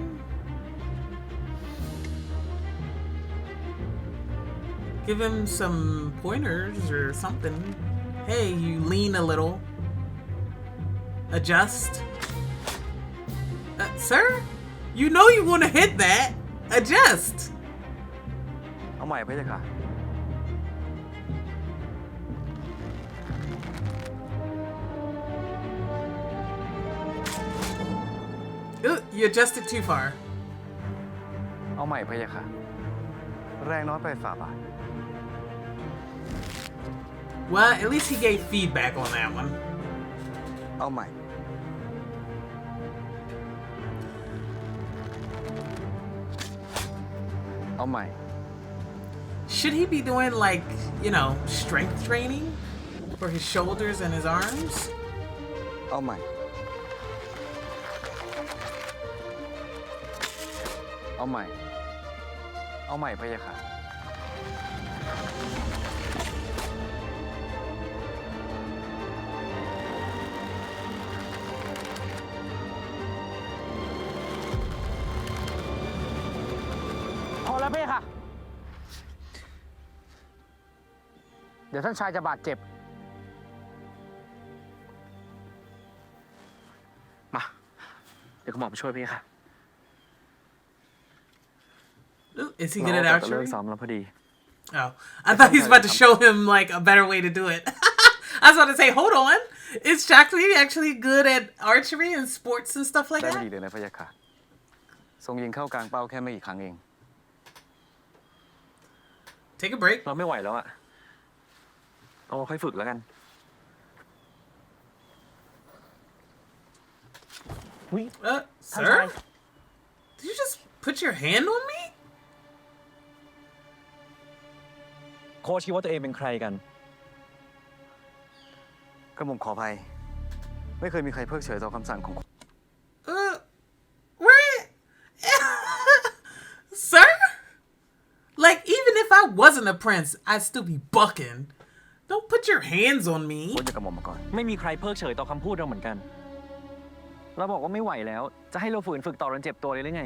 give him some pointers or something. Hey, you lean a little. Adjust. Sir, you know you want to hit that. Adjust. เอาใหม่พะยะค่ะ Ooh, you adjusted too far. เอาใหม่พะยะค่ะ แรงน้อยไปฝ่าบาท Well, at least he gave feedback on that one. เอาใหม่ เอาใหม่ Should he be doing like, you know, strength training for his shoulders and his arms? เอาใหม่ เอาใหม่ เอาใหม่พะยะค่ะ พอแล้วเพ่ค่ะ เดี๋ยวท่านชายจะบาดเจ็บ มา เดี๋ยวคุณหมอไปช่วยพี่ค่ะ Ooh, is he good at เลิ archery? กซ้อมแล้วพอดี Oh, I thought he was about to show him like a better way to do it. I was about to say, hold on, is Chakri actually good at archery and sports and stuff like ได้ไม่ that? ดีเลยนะพะยะค่ะทรงยิงเข้ากลางเป้าแค่ไม่กี่ครั้งเอง Take a break. เราไม่ไหวแล้วอะเอาค่อยฝึกแล้วกัน Sir? Did you just put your hand on me? โค้ชคิดว่าตัวเองเป็นใครกันกระหม่อมขออภัย ไม่เคยมีใครเพิกเฉยต่อคำสั่งของ Where? Sir? Like, even if I wasn't a prince, I'd still be bucking. Don't put your hands on me. โค้ชจะกระหม่อมมาก่อน ไม่มีใครเพิกเฉยต่อคำพูดเราเหมือนกัน เราบอกว่าไม่ไหวแล้ว จะให้เราฝืนฝึกต่อจนเจ็บตัวเลยหรือไง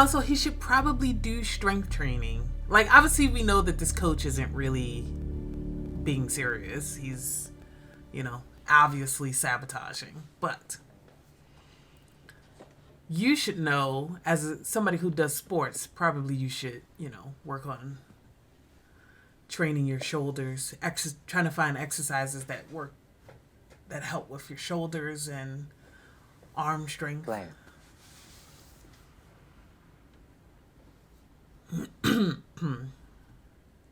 Also, he should probably do strength training. Like, obviously, we know that this coach isn't really being serious. He's, you know, obviously sabotaging. But you should know, as somebody who does sports, probably you should, you know, work on training your shoulders, trying to find exercises that work, that help with your shoulders and arm strength.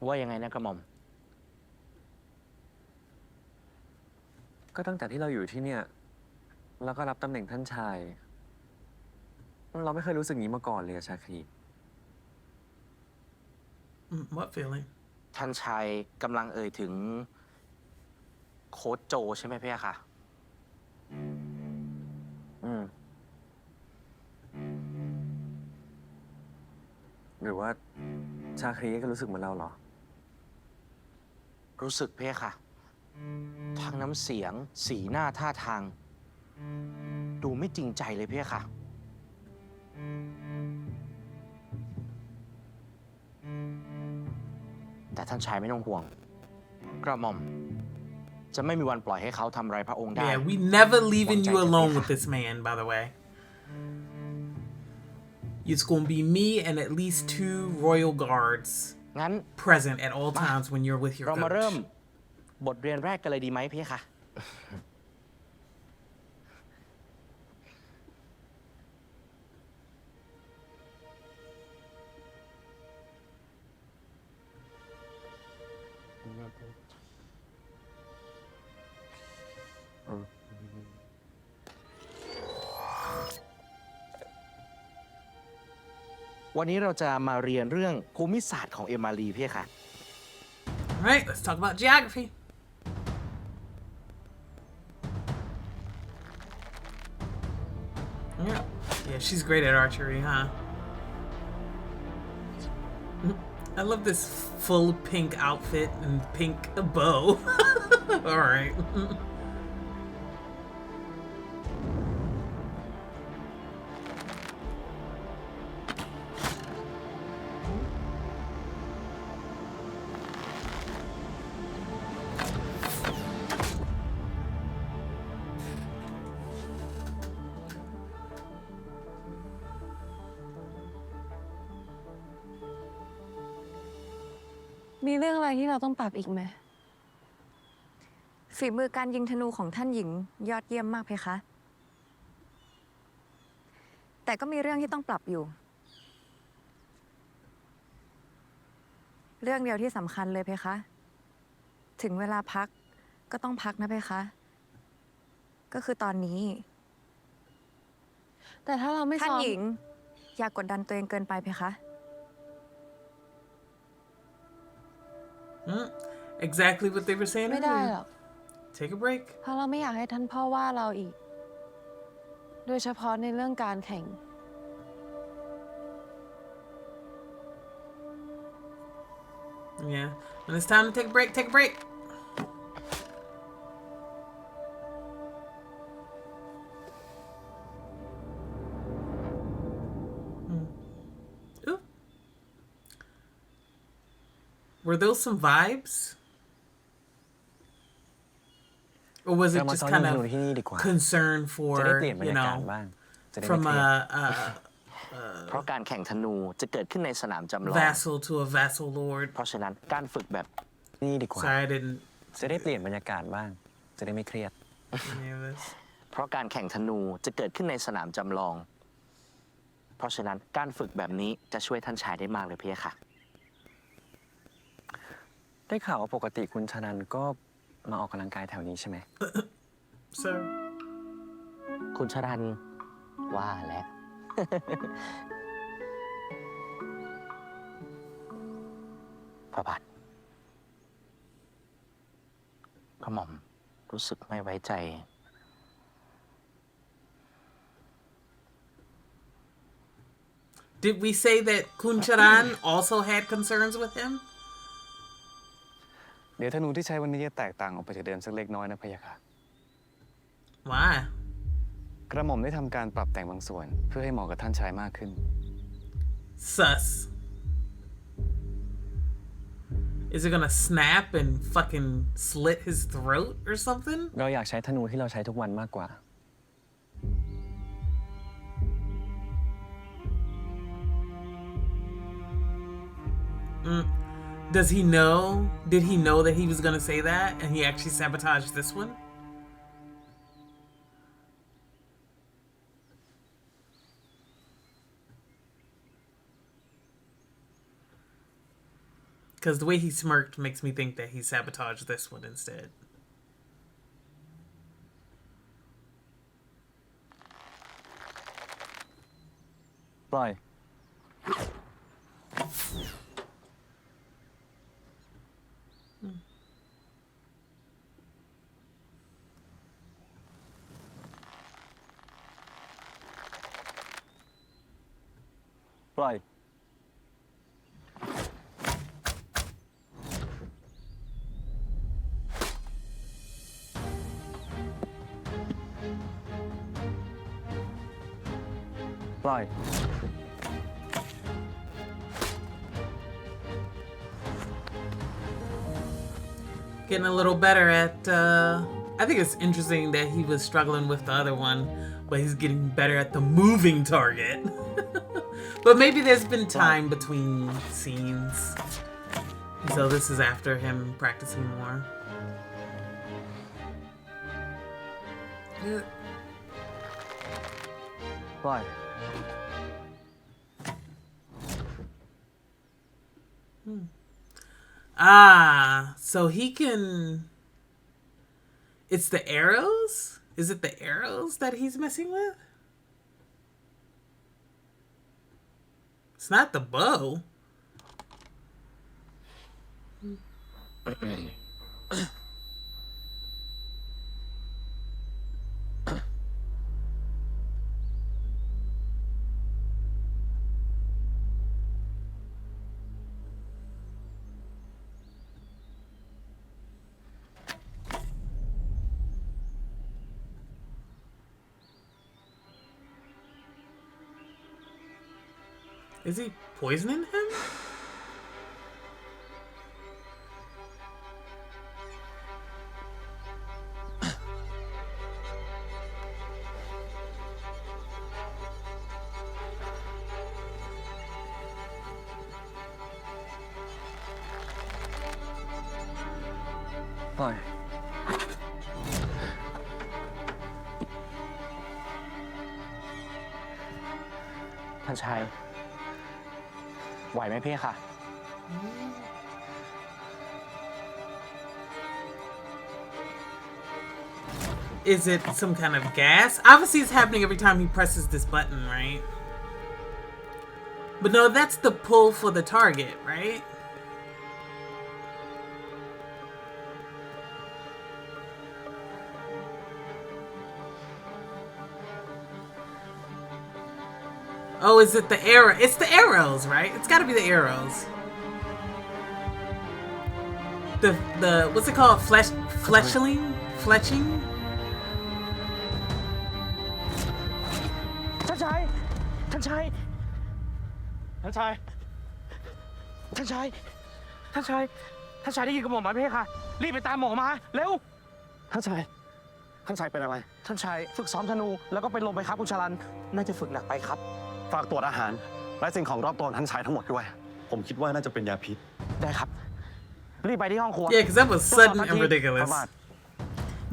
ว่ายังไงนะกระหม่อม ก็ตั้งแต่ที่เราอยู่ที่เนี่ย แล้วก็รับตำแหน่งท่านชาย เราไม่เคยรู้สึกอย่างนี้มาก่อนเลยอะชาครี What feeling? ท่านชายกำลังเอ่ยถึงโค้ชโจใช่ไหมพี่คะ หรือว่าชาครีก็รู้สึกเหมือนเราเหรอ รู้สึกพี่ค่ะทั้งน้ำเสียง สีหน้าท่าทาง ดูไม่จริงใจเลยพี่ค่ะ แต่ท่านชายไม่ต้องห่วง กระหม่อม จะไม่มีวันปล่อยให้เขาทำอะไรพระองค์ได้ Yeah, we never leaving you alone with this man, by the way. It's gonna be me and at least 2 royal guards งั้น present at all times when you're with your เรามาเริ่ม coach. บทเรียนแรกกันเลยดีไหมพี่คะ วันนี้เราจะมาเรียนเรื่องภูมิศาสตร์ของเอมารีพี่ค่ะ All right, let's talk about geography. Yeah, yeah, she's great at archery, huh? I love this full pink outfit and pink bow. All right.มีเรื่องอะไรที่เราต้องปรับอีกไหมฝีมือการยิงธนูของท่านหญิงยอดเยี่ยมมากเพคะ แต่ก็มีเรื่องที่ต้องปรับอยู่ เรื่องเดียวที่สำคัญเลยเพคะ ถึงเวลาพักก็ต้องพักนะเพคะ ก็คือตอนนี้ แต่ถ้าเราไม่ ท่าน ซ้อม หญิง อย่ากกดดันตัวเองเกินไปเพคะ Exactly what they were saying ไม่ได้ earlier. หรอก Take a break. เพราะเราไม่อยากให้ท่านพ่อว่าเราอีก โดยเฉพาะในเรื่องการแข่ง Yeah. When it's time to take a break, take a break. Ooh. Were those some vibes? Or was it เรามา just ซ้อม kind ยง of ธนูที่นี่ดีกว่า concern จะได้ for, เปลี่ยนบรร you ยากาศ know, บ้าง จะได้ไม่ from เครียด เพราะการแข่งธนูจะเกิดขึ้นในสนามจำลอง vassal to a vassal lord? เพราะฉะนั้นการฝึกแบบ นี่ดีกว่า Sorry, I didn't จะได้เปลี่ยนบรรยากาศบ้าง จะได้ไม่เครียด any of this. เพราะการแข่งธนูจะเกิดขึ้นในสนามจำลอง เพราะฉะนั้นการฝึกแบบนี้จะช่วยท่านชายได้มากเลยพี่ค่ะ ได้ข่าวว่าปกติคุณชนันก็มาออกกำลังกายแถวนี้ใช่ไหม Sir. คุณชรันว่าแล้ว พระบาทกระหม่อมรู้สึกไม่ไว้ใจ Did we say that Kuncharan also had concerns with him? เดี๋ยวธนูที่ใช้วันนี้จะแตกต่างออกไปจากเดิมสักเล็กน้อยนะพะยะค่ะ Why? กระหม่อมได้ทำการปรับแต่งบางส่วน เพื่อให้เหมาะกับท่านชายมากขึ้น Sus. Is it gonna snap and fucking slit his throat or something? เราอยากใช้ธนูที่เราใช้ทุกวันมากกว่า Does he know? Did he know that he was gonna say that and he actually sabotaged this one? Because the way he smirked makes me think that he sabotaged this one instead. Bye. Bye. Bye. Getting a little better at, I think it's interesting that he was struggling with the other one, but he's getting better at the moving target. But maybe there's been time between scenes. So this is after him practicing more. Bye. Ah, so he can... It's the arrows? Is it the arrows that he's messing with? It's not the bow. Is he poisoning him? Bye. ท่านชาย ไหวไหมพี่ค่ะ Is it some kind of gas? Obviously, it's happening every time he presses this button, right? But no, that's the pull for the target, right? Oh, is it the arrow? It's the arrows, right? It's got to be the arrows. The what's it called? Fletching? ท่านชายท่านชายท่านชายท่านชายท่านชายท่านชายได้ยินกระหม่อมไหมพี่ค่ะรีบไปตามหมอมาเร็วท่านชายเป็นอะไรท่านชายฝึกซ้อมธนูแล้วก็เป็นลมไปครับคุณชลันน่าจะฝึกหนักไปครับฝากตรวจอาหารและสิ่งของรอบตัวท่านชายทั้งหมดด้วย ผมคิดว่าน่าจะเป็นยาพิษ ได้ครับรีบไปที่ห้องครัว Yeah, because that was sudden and ridiculous.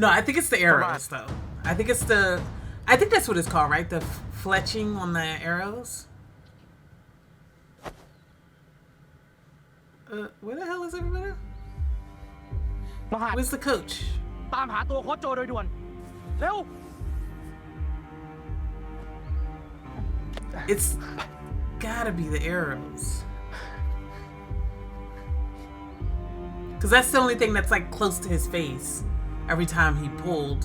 No, I think it's the arrows, though. I think that's what it's called, right? The fletching on the arrows. Where the hell is everybody? Where's the coach? ตามหาตัวโค้ชโจโดยด่วนเร็ว It's gotta be the arrows. Because that's the only thing that's like close to his face every time he pulled.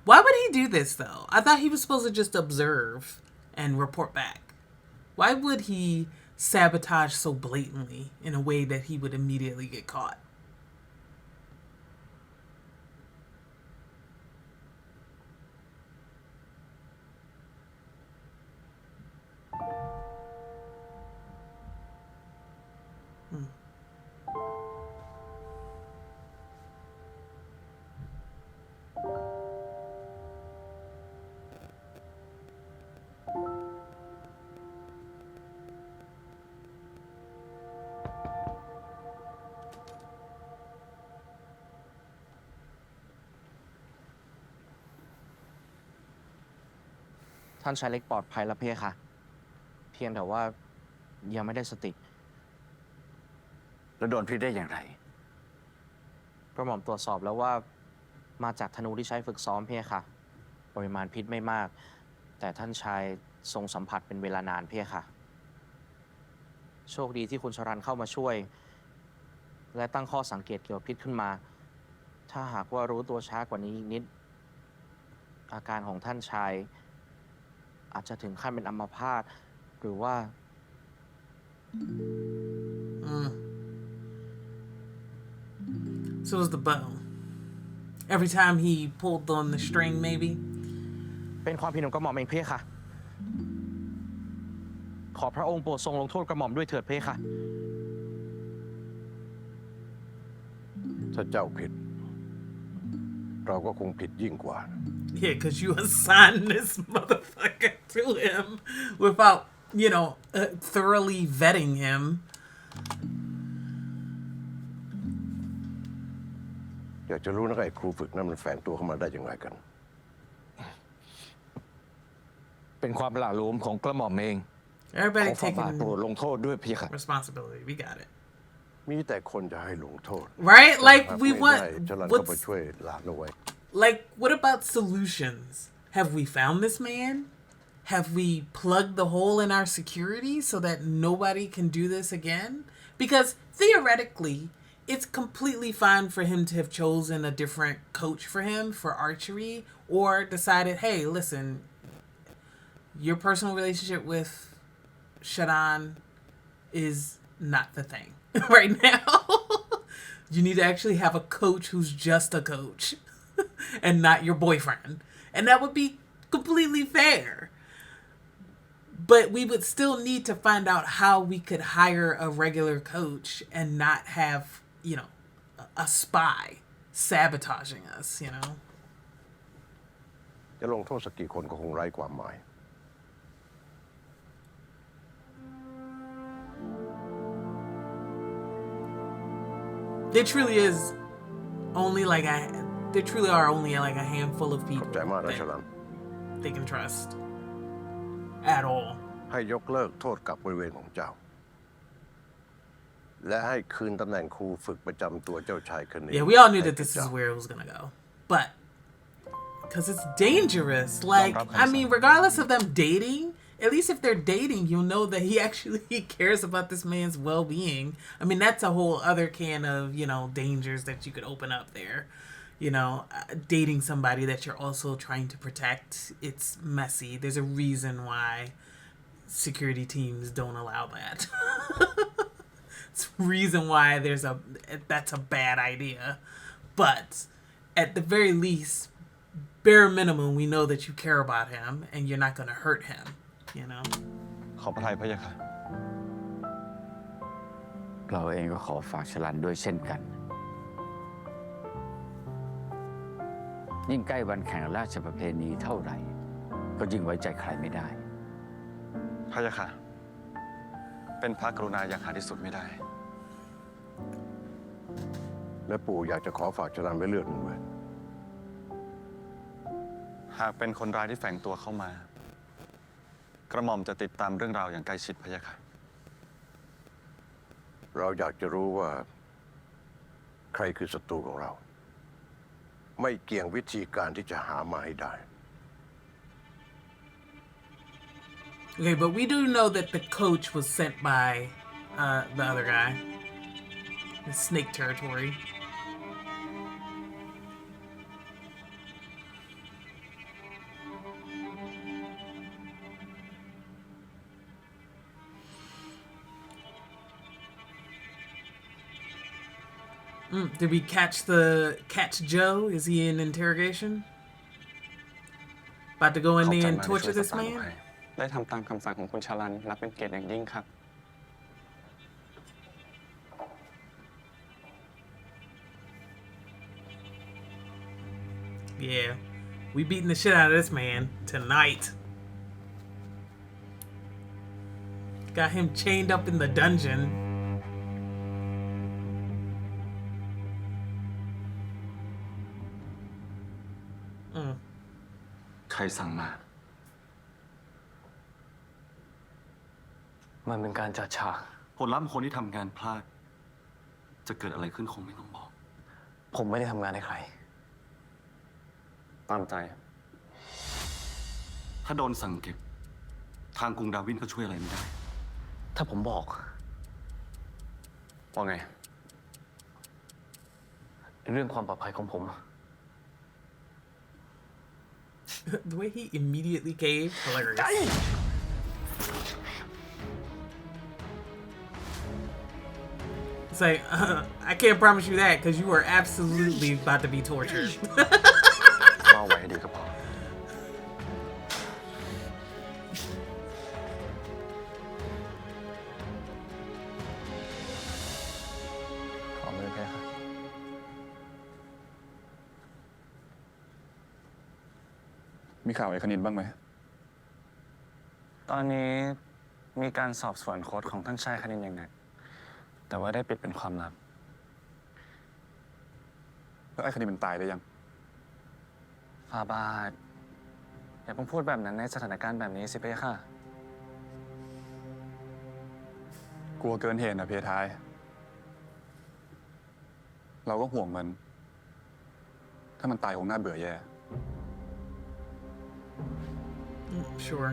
Why would he do this though? I thought he was supposed to just observe and report back. Why would he sabotage so blatantly in a way that he would immediately get caught?ท่านชายเล็กปลอดภัยแล้วเพียค่ะเพียงแต่ว่ายังไม่ได้สติแล้วโดนพิษได้อย่างไร กระหม่อมตรวจสอบแล้วว่ามาจากธนูที่ใช้ฝึกซ้อมเพียค่ะปริมาณพิษไม่มากแต่ท่านชายทรงสัมผัสเป็นเวลานานเพียค่ะโชคดีที่คุณชรันเข้ามาช่วยและตั้งข้อสังเกตเกี่ยวกับพิษขึ้นมาถ้าหากว่ารู้ตัวช้ากว่านี้อีกนิดอาการของท่านชายอาจจะถึงขั้นเป็นอัมพาตหรือว่า So it was the bow. Every time he pulled on the string, maybe. เป็นความผิดของกระหม่อมเองเพ่ค่ะขอพระองค์โปรดทรงลงโทษกระหม่อมด้วยเถิดเพ่ค่ะ ถ้าเจ้าผิดเราก็คงผิดยิ่งกว่า Yeah, because you assigned this motherfucker to him without, thoroughly vetting him. อยากจะรู้นะไอ้ครูฝึกนั้นมันแฝงตัวเข้ามาได้ยังไงกัน เป็นความหละหลวมของกระหม่อมเอง Everybody ขอฝ่าบาท taking โปรดลงโทษด้วยพี่ค่ะ responsibility. We got it. มีแต่คนจะให้ลงโทษ Right? Like, we ไม่ได้ want... ฉลัน what's- เข้าไปช่วยหลานเอาไว้ Like, what about solutions? Have we found this man? Have we plugged the hole in our security so that nobody can do this again? Because theoretically, it's completely fine for him to have chosen a different coach for him for archery or decided, hey, listen, your personal relationship with Shadan is not the thing right now. You need to actually have a coach who's just a coach and not your boyfriend. And that would be completely fair. But we would still need to find out how we could hire a regular coach and not have, a spy sabotaging us, จะลงโทษสักกี่คนก็คงไร้ความหมาย There truly is only there truly are only like a handful of people ใจมากนะฉ that ลัน they can trust at all. ให้ยกเลิกโทษกับบริเวณของเจ้า และให้คืนตำแหน่งครูฝึกประจำตัวเจ้าชายคณิน Yeah, we all knew that this is where it was gonna go, but because it's dangerous. Like, I mean, regardless of them dating, at least if they're dating, you'll know that he actually cares about this man's well-being. I mean, that's a whole other can of, you know, dangers that you could open up there. You know, dating somebody that you're also trying to protect, it's messy. There's a reason why security teams don't allow that. It's a reason why that's a bad idea. But at the very least, bare minimum, we know that you care about him and you're not going to hurt him, you know? ขอพระทัยพระยะค่ะ เราเองก็ขอฝากชลันด้วยเช่นกัน ยิ่งใกล้วันแข่งราชประเพณีเท่าไหร่ ก็ยิ่งไว้ใจใครไม่ได้ พระยะค่ะ เป็นพระกรุณาอย่างหาที่สุดไม่ได้ และปู่อยากจะขอฝากชลันไว้เรื่องหนึ่งไว้ หากเป็นคนร้ายที่แฝงตัวเข้ามา กระหม่อมจะติดตามเรื่องราวอย่างใกล้ชิดพระยะค่ะ เราอยากจะรู้ว่าใครคือศัตรูของเรา ไม่เกี่ยงวิธีการที่จะหามาให้ได้ Okay, but we do know that the coach was sent by the other guy. The snake territory. Did we catch Joe? Is he in interrogation? About to go in there and torture this man? ได้ทำตามคำสั่งของคุณชลันนับเป็นเกียรติอย่างยิ่งครับ Yeah, we beating the shit out of this man tonight. Got him chained up in the dungeon. ใครสั่งมา มันเป็นการจัดฉาก ผลลัพธ์คนที่ทำงานพลาด จะเกิดอะไรขึ้นคงไม่ต้องบอก ผมไม่ได้ทำงานให้ใคร ตามใจ ถ้าโดนสั่งเก็บ ทางกรุงดาวินก็ช่วยอะไรไม่ได้ ถ้าผมบอก ว่าไง เรื่องความปลอดภัยของผม The way he immediately caved, hilarious. It's like, I can't promise you that because you are absolutely about to be tortured. ว่าไว้ดีก็พอ ขอมือแค่ครับ มีข่าวไอ้คณินบ้างไหม ตอนนี้มีการสอบสวนโค้ดของท่านชายคณินอย่างหนักแต่ว่าได้ปิดเป็นความลับ แล้วไอ้คณินมันตายได้ยัง ฟาบาทอย่าเพิ่งพูดแบบนั้นในสถานการณ์แบบนี้สิเป้ค่ะ กลัวเกินเหตุนะเพทาย เราก็ห่วงมัน ถ้ามันตายคงน่าเบื่อแย่ Sure.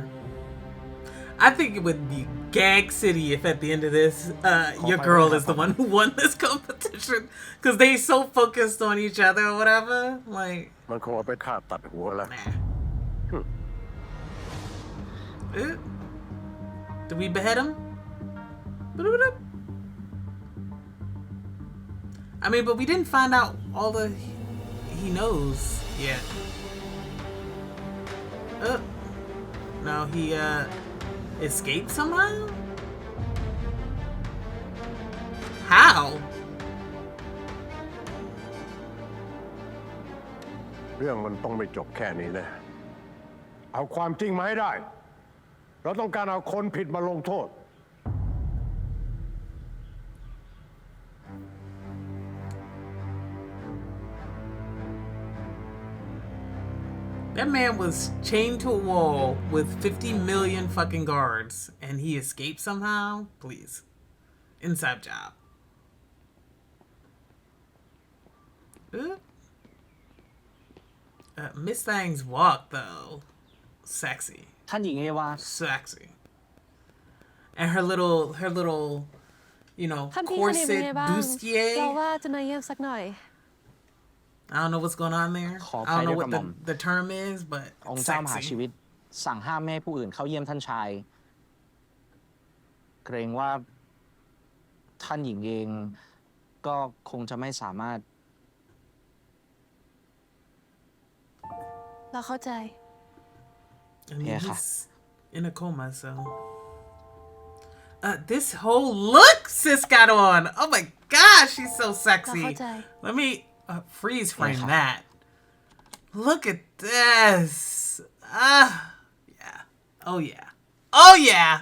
I think it would be gag city if at the end of this, your girl is the one who won this competition because they so focused on each other or whatever. Like, มันคงเอาไปฆ่าตัดหัวแล้ว Did we behead him? I mean, but we didn't find out all the he knows yet. No, he escaped somehow? How? เรื่องมันต้องไม่จบแค่นี้แน่เอาความจริงมาให้ได้ เราต้องการเอาคนผิดมาลงโทษ That man was chained to a wall with 50 million fucking guards and he escaped somehow? Please. Inside job. Miss Thang's walk though, sexy. ท่านหญิงเอวา Sexy. And her little, you know, ท่านพี่คนนี้เป็น corset ไงบ้าง เรา bustier. ว่าจะมาเยี่ยมสักหน่อย I don't know what's going on there. ขอ I don't know อภัยด้วย what กระหม่อม the term is, but องค์เจ้ามหาชี sexy. วิต สั่งห้ามไม่ให้ผู้อื่นเข้าเยี่ยมท่านชาย เกรงว่าท่านหญิงเองก็คงจะไม่สามารถ เราเข้าใจ I mean, Yeah. he's in a coma, so. This whole look sis got on. Oh my gosh, she's so เรา sexy. เข้าใจ Let me freeze frame Yeah. that. Look at this. Yeah. Oh yeah. Oh yeah.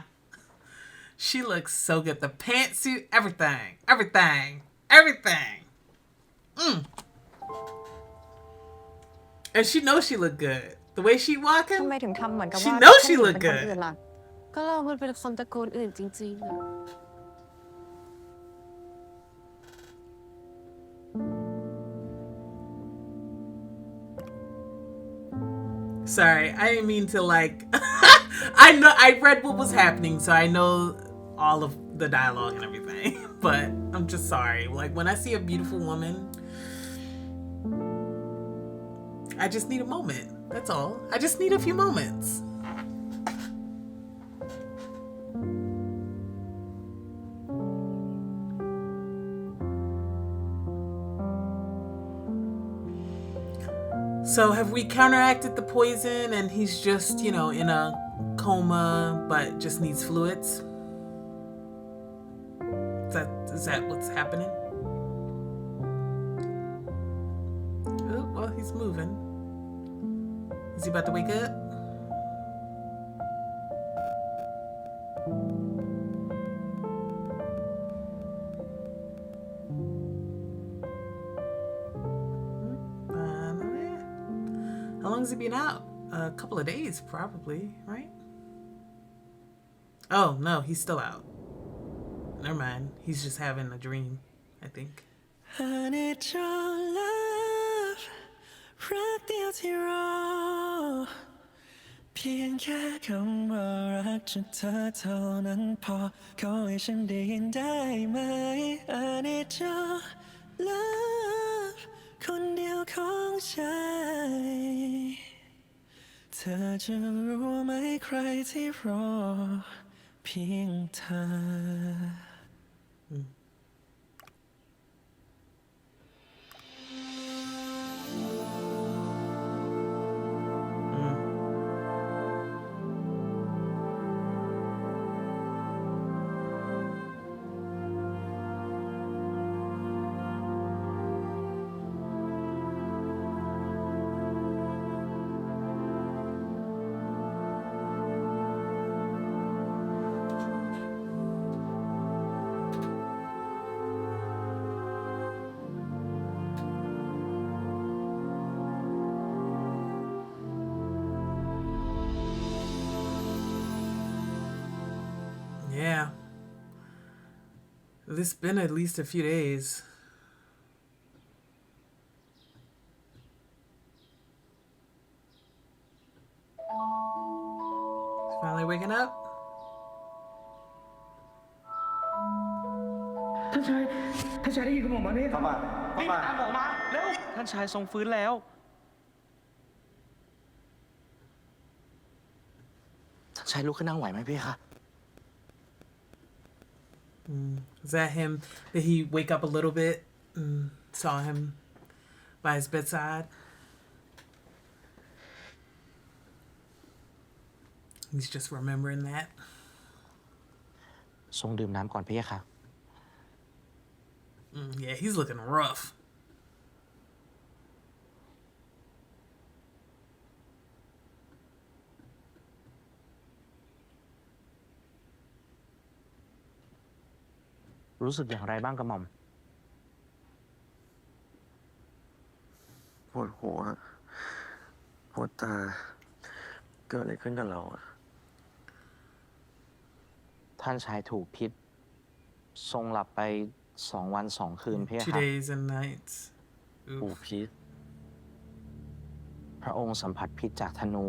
She looks so good. The pantsuit, everything. And she knows she looked good. The way she walking. ทำไมถึงทำเหมือนกับ She ว่า knows ท่าน she หญิง look เป็นคนอื่น good. ล่ะ ก็เรามันเป็นคนตระกูลอื่นจริงๆอะ Sorry, I didn't mean to like. I read what was happening, so I know all of the dialogue and everything. But I'm just sorry. Like when I see a beautiful woman, I just need a moment. That's all. I just need a few moments. So have we counteracted the poison and he's just, you know, in a coma but just needs fluids? Is that what's happening? Oh, well, he's moving. Is he about to wake up? How long has he been out? A couple of days, probably, right? Oh, no, he's still out. Never mind. He's just having a dream, I think. I need your love รักเดียวที่รอเพียงแค่คำว่ารักจากเธอเท่านั้นพอขอให้ฉันได้ยินได้ไหม I need your love คนเดียวของฉันเธอจะรู้ไหมใครที่รอเพียงเธอ Yeah. It's been at least a few days. He's finally waking up. ท่านชายได้ยินกระหม่อมมาเนี่ยเข้ามารีบตามออกมาเร็วท่านชายทรงฟื้นแล้ว ท่านชายลุกขึ้นนั่งไหวไหมพี่คะ Is that him? Did he wake up a little bit and saw him by his bedside? He's just remembering that. ทรงดื่มน้ำก่อนพี่ค่ะ Yeah, he's looking rough. รู้สึกอย่างไรบ้างกระหม่อม ปวดหัวปวดตาเกิดอะไรขึ้นกับเราอะ ท่านชายถูกพิษ ทรงหลับไป2 วัน 2 คืนพี่ 2 ค่ะ days and nights. ปู่พิษพระองค์สัมผัสพิษจากธนู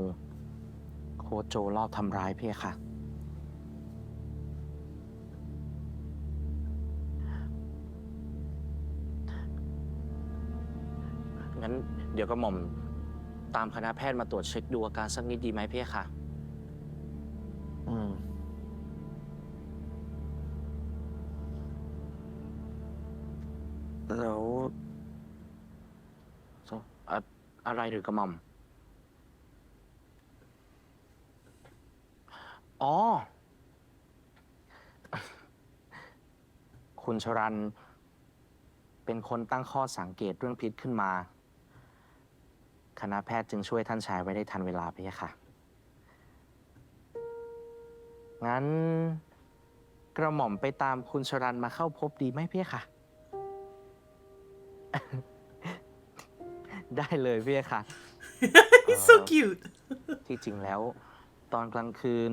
โค้ชโจรอบทำร้ายพี่ค่ะงั้นเดี๋ยวกระหม่อมตามคณะแพทย์มาตรวจเช็คดูอาการสักนิดดีไหมพี่ค่ะแล้วอะไรหรือกระหม่อมอ๋อ คุณชรันเป็นคนตั้งข้อสังเกตเรื่องพิษขึ้นมา คณะแพทย์จึงช่วยท่านชายไว้ได้ทันเวลาพี่ค่ะ งั้นกระหม่อมไปตามคุณชรันมาเข้าพบดีไหมพี่ค่ะ ได้เลยพี่ค่ะ He's so cute ที่จริงแล้วตอนกลางคืน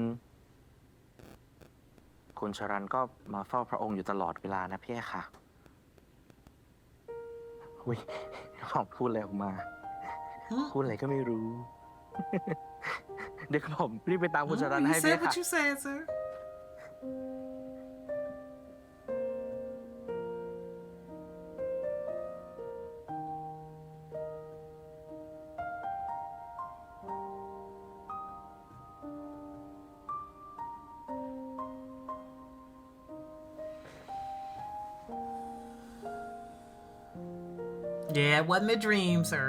คุณชรันก็มาเฝ้าพระองค์อยู่ตลอดเวลานะพี่ค่ะอุ้ยผมพูดอะไรออกมา พูดอะไรก็ไม่รู้ เดี๋ยวผมรีบไปตามคุณชรันให้พี่ค่ะ What you said, sir. Yeah, it wasn't a dream, sir.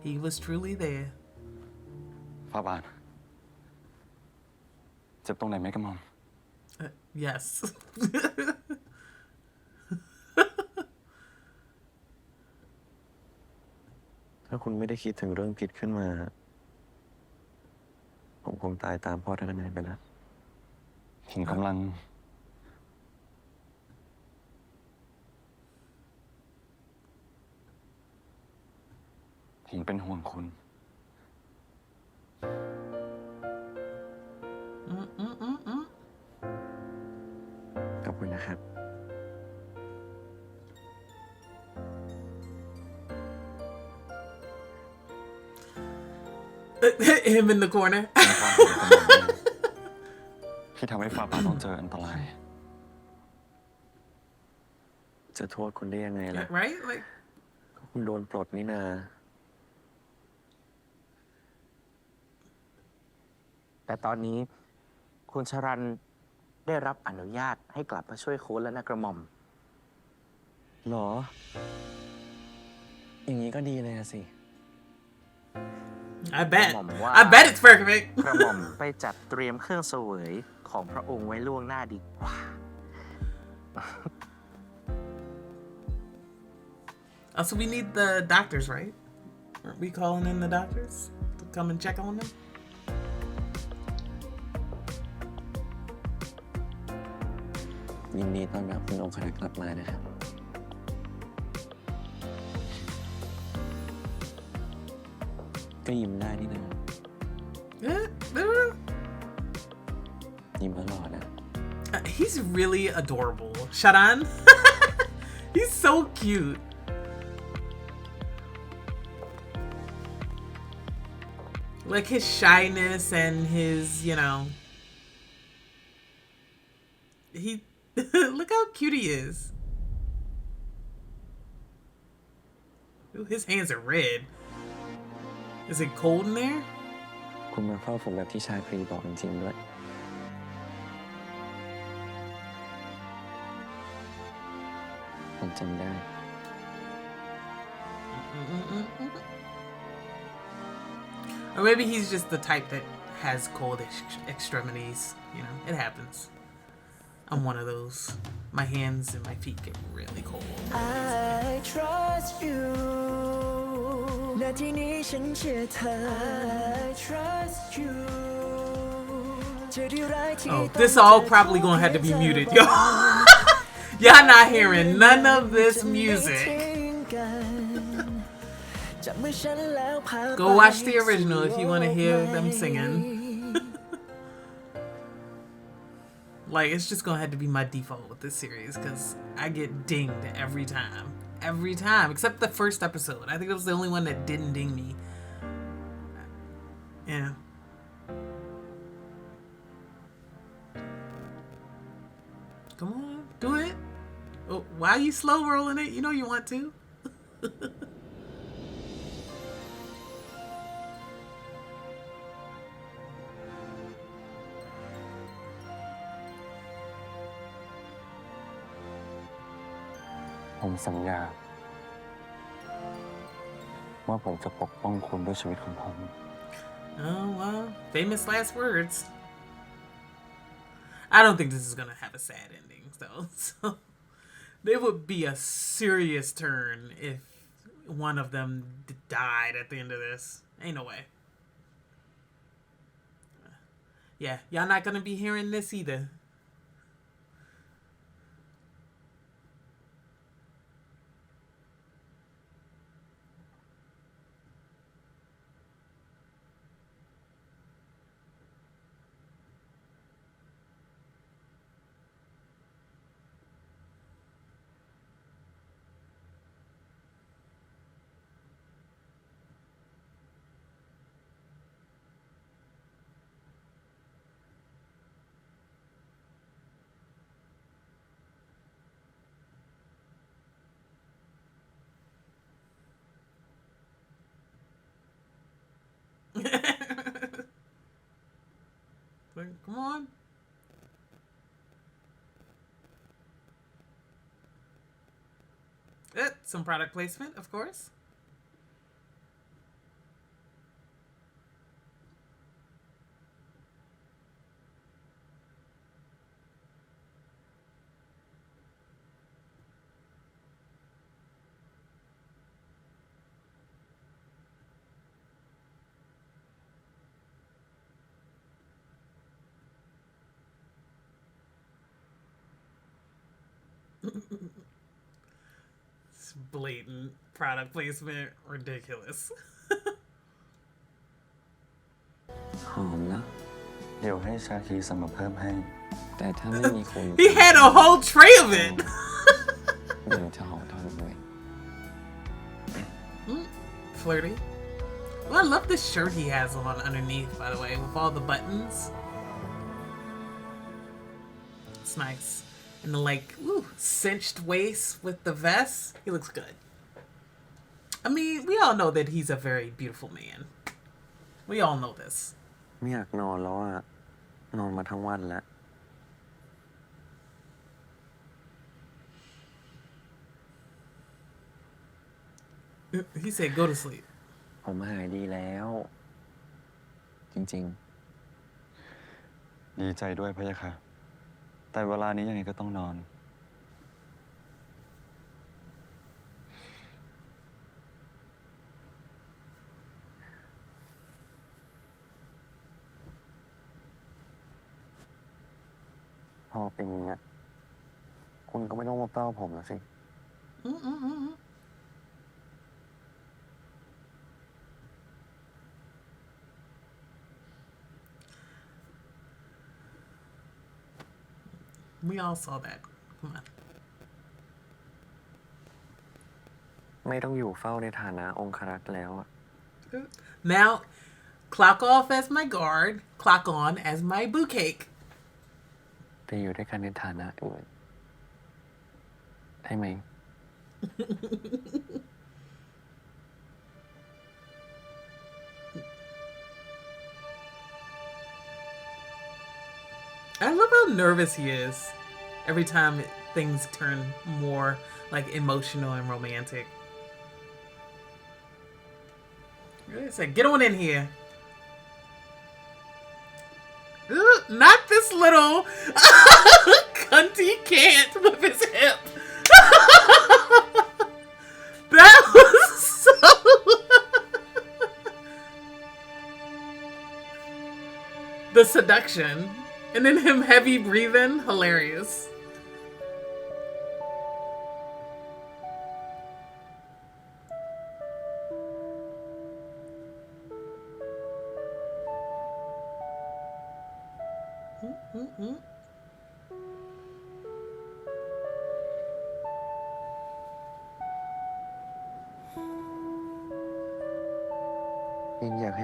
He was truly there. ฝ่าบาทเจ็บตรงไหนไหมกระหม่อม Yes. ถ้าคุณไม่ได้คิดถึงเรื่องพิษขึ้นมา ผมคงตายตามพ่อท่านนายไปแล้ว ผมกำลังผมเป็นห่วงคุณ ขอบคุณนะครับ Him in the corner. ที่ทำให้ฝ่าบาทต้องเจออันตราย จะโทษคุณได้ยังไงล่ะ Right? Like, คุณโดนปลดนี่นา แต่ตอนนี้คุณชรันได้รับอนุญาตให้กลับมาช่วยโค้ชแล้วนะกระหม่อม หรอ อย่างนี้ก็ดีเลยสิ I bet. กระหม่อมว่า I bet it's perfect. กระหม่อมไปจัดเตรียมเครื่องเสวยของพระองค์ไว้ล่วงหน้าดีกว่า Oh, so we need the doctors, right? Aren't we calling in the doctors to come and check on them? ยินดีต้อนรับคุณองครักษ์กลับมานะครับ ก็ยิ้มได้นี่นะยิ้มตลอดนะ He's really adorable. Charan? He's so cute. Like his shyness and his, you know, he look how cute he is. Ooh, his hands are red. Is it cold in there? คุณมาเฝ้าผมแบบที่ชายพรีบอกจริงๆด้วย ผมจำได้ Or maybe he's just the type that has cold extremities. You know, it happens. I'm one of those. My hands and my feet get really cold. I trust you นาทีนี้ฉันเชื่อเธอ I trust you จะได้ร้ายที่ Oh, this all probably gonna have to be muted, yo. Y'all not hearing none of this music. Go watch the original if you want to hear them singing. Like, it's just gonna have to be my default with this series because I get dinged every time. every time, except the first episode. I think it was the only one that didn't ding me. Yeah. Come on, do it. Oh, why are you slow rolling it? You know you want to. ผมสัญญาว่าผมจะปกป้องคุณด้วยชีวิตของผม Oh, well, famous last words. I don't think this is gonna have a sad ending, though. So there would be a serious turn if one of them died at the end of this. Ain't no way. Yeah, y'all not gonna be hearing this either. Come on. Some product placement, of course. It's blatant product placement, ridiculous. หอมนะ เดี๋ยวให้ชาคีสั่งมาเพิ่มให้ แต่ถ้าไม่มีคุณ He had a whole tray of it. เดี๋ยวจะหอมทนเลย Flirty. Well, I love the shirt he has on underneath, by the way, with all the buttons. It's nice. And the like, cinched waist with the vest. He looks good. I mean, we all know that he's a very beautiful man. We all know this. ไม่อยากนอนแล้วอะนอนมาทั้งวันแล้ว He said, go to sleep. ผมหายดีแล้ว จริง ดีใจด้วยพะยะค่ะ แต่เวลานี้ยังไงก็ต้องนอน พอเป็นอย่างเงี้ยคุณก็ไม่ต้องมาเฝ้าผมแล้วสิ We all saw that. Come on. ไม่ต้องอยู่เฝ้าในฐานะองครักษ์แล้วอะ Now, clock off as my guard, clock on as my boo cake. แต่อยู่ด้วยกันในฐานะอื่นได้ไหม I love how nervous he is every time things turn more like emotional and romantic. Really said, get on in here. Not this little cunty cant with his hip. That was so... The seduction. And then him heavy breathing, hilarious.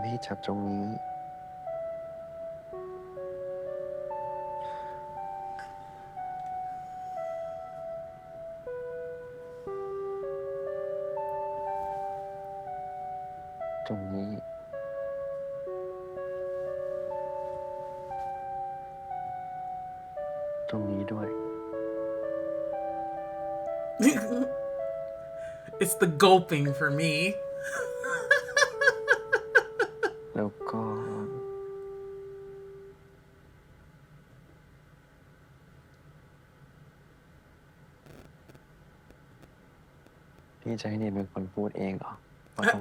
พี่จับตรงนี้ ตรงนี้ ตรงนี้ด้วย It's the gulping for me. แล้วก็ พี่จะให้เนี่ยเป็นคนพูดเองเหรอ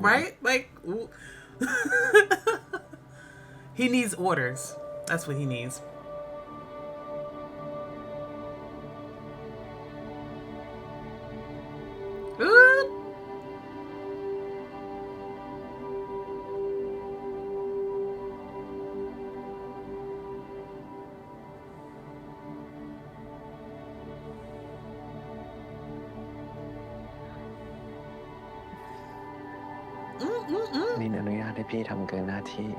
Right? Like, he needs orders. That's what he needs. Ooh. Mm-mm-mm. มินอนุญาตให้พี่ทำเกินหน้าที่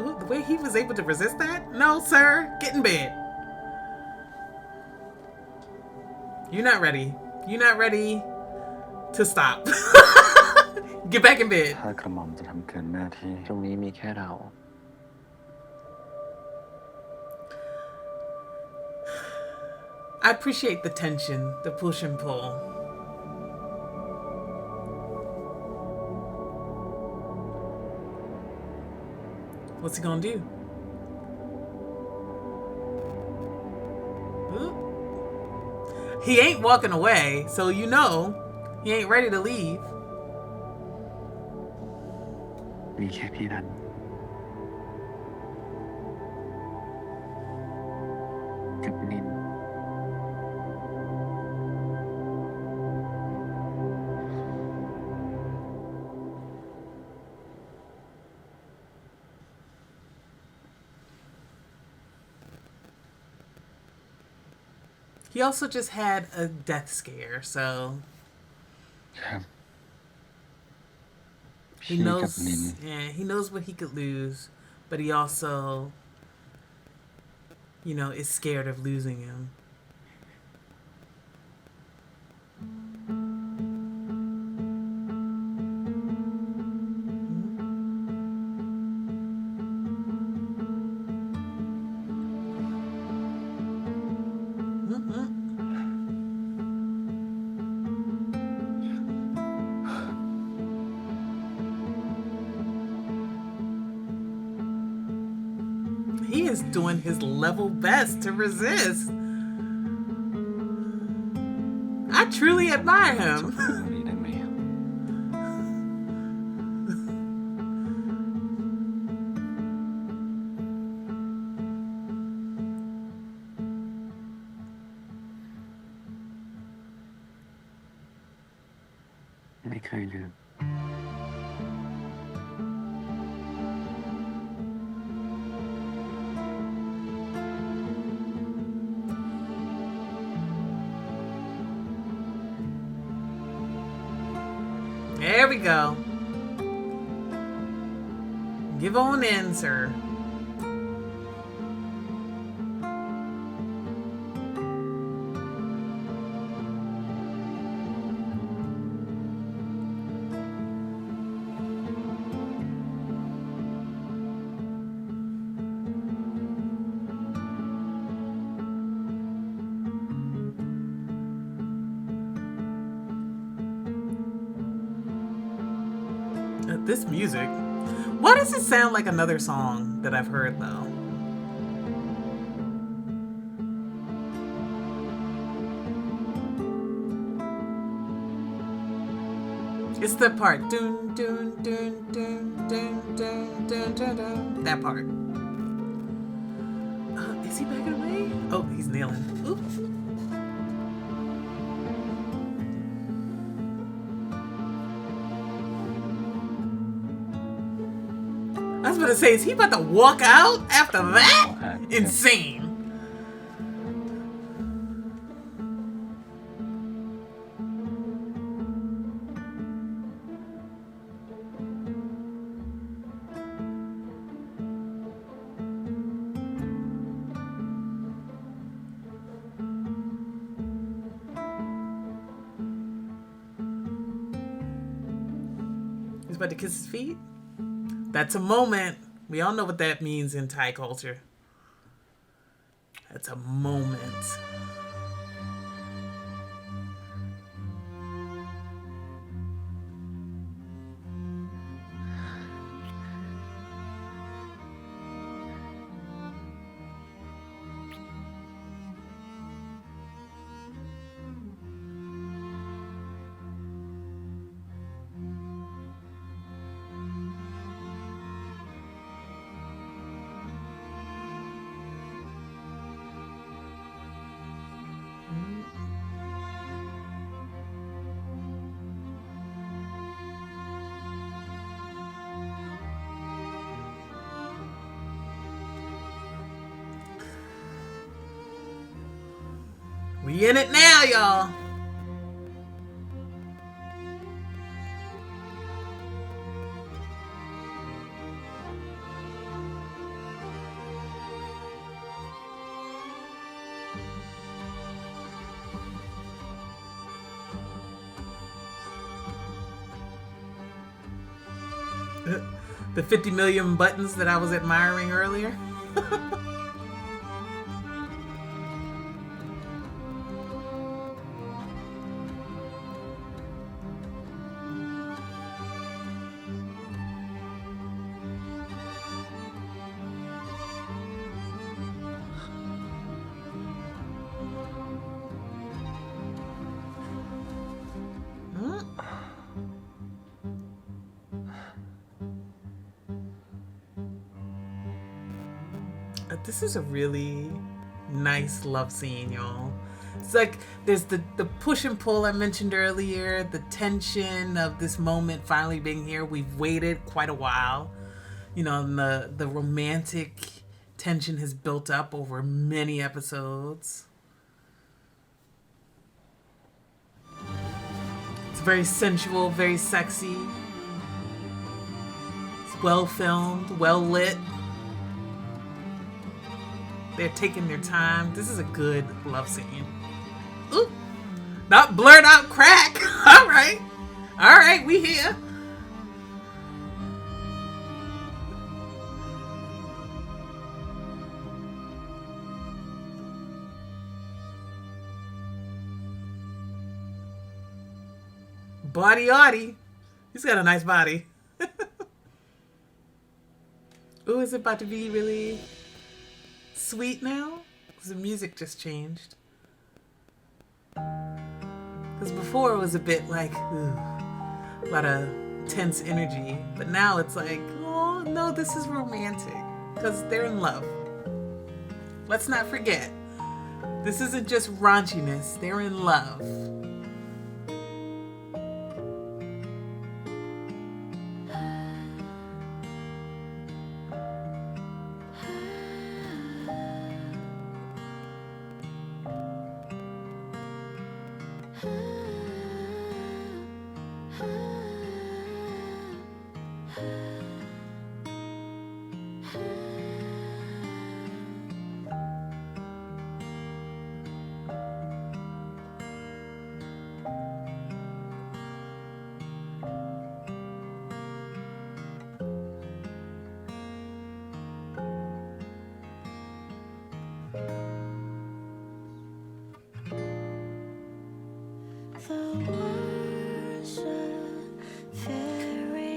Ooh, the way he was able to resist that? No, sir. Get in bed. You're not ready. You're not ready to stop. Get back in bed. ถ้ากระหม่อมจะทำเกินหน้าที่ ตรงนี้มีแค่เรา I appreciate the tension, the push and pull. What's he gonna do? Ooh. He ain't walking away, so you know he ain't ready to leave. มีแค่พี่นั้น กับนิน He also just had a death scare, so ครับ he พี่กับ knows. นิน Yeah, he knows what he could lose, but he also, you know, is scared of losing him. He is doing his level best to resist. I truly admire him. นี้ได้ไหม ไม่เคยลืม There we go. Give on in, sir. This music. Why does it sound like another song that I've heard though? It's the part. Dun, dun, dun, dun, dun, dun, dun, dun, dun. That part. Is he backing away? Oh, he's nailing. Oops. I was about to say, is he about to walk out after that? Insane. about to kiss his feet. That's a moment. We all know what that means in Thai culture. That's a moment. We in it now, y'all. The 50 million buttons that I was admiring earlier. This is a really nice love scene, y'all. It's like there's the push and pull I mentioned earlier, the tension of this moment finally being here. We've waited quite a while. You know, and the romantic tension has built up over many episodes. It's very sensual, very sexy. It's well filmed, well lit. They're taking their time. This is a good love scene. Ooh, not blurt out crack. All right, we here. Body. He's got a nice body. Ooh, is it about to be really sweet now? Because the music just changed. Because before it was a bit like, ooh, a lot of tense energy. But now it's like, oh, no, this is romantic. Because they're in love. Let's not forget. This isn't just raunchiness. They're in love.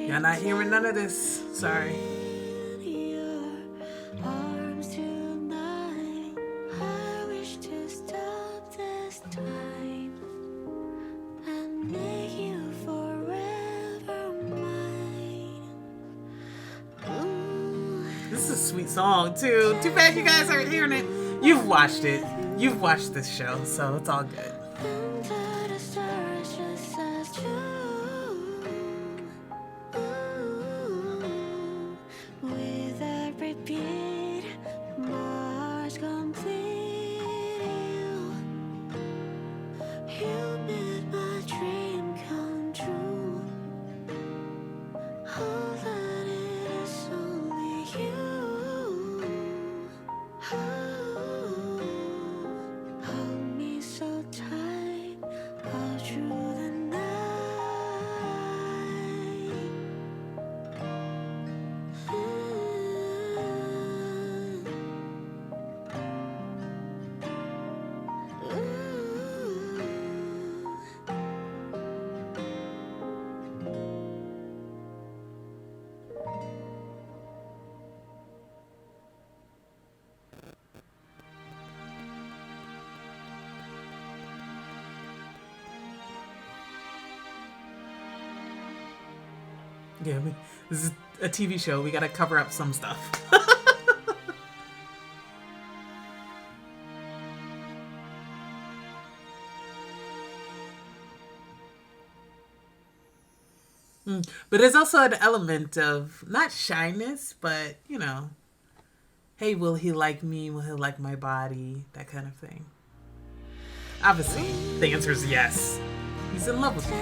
Y'all not hearing none of this. Sorry. This is a sweet song too. Too bad you guys aren't hearing it. You've watched it. You've watched this show, so it's all good. So tight. Yeah, this is a TV show. We gotta cover up some stuff. But there's also an element of not shyness, but you know, hey, will he like me? Will he like my body? That kind of thing. Obviously, the answer is yes. He's in love with me.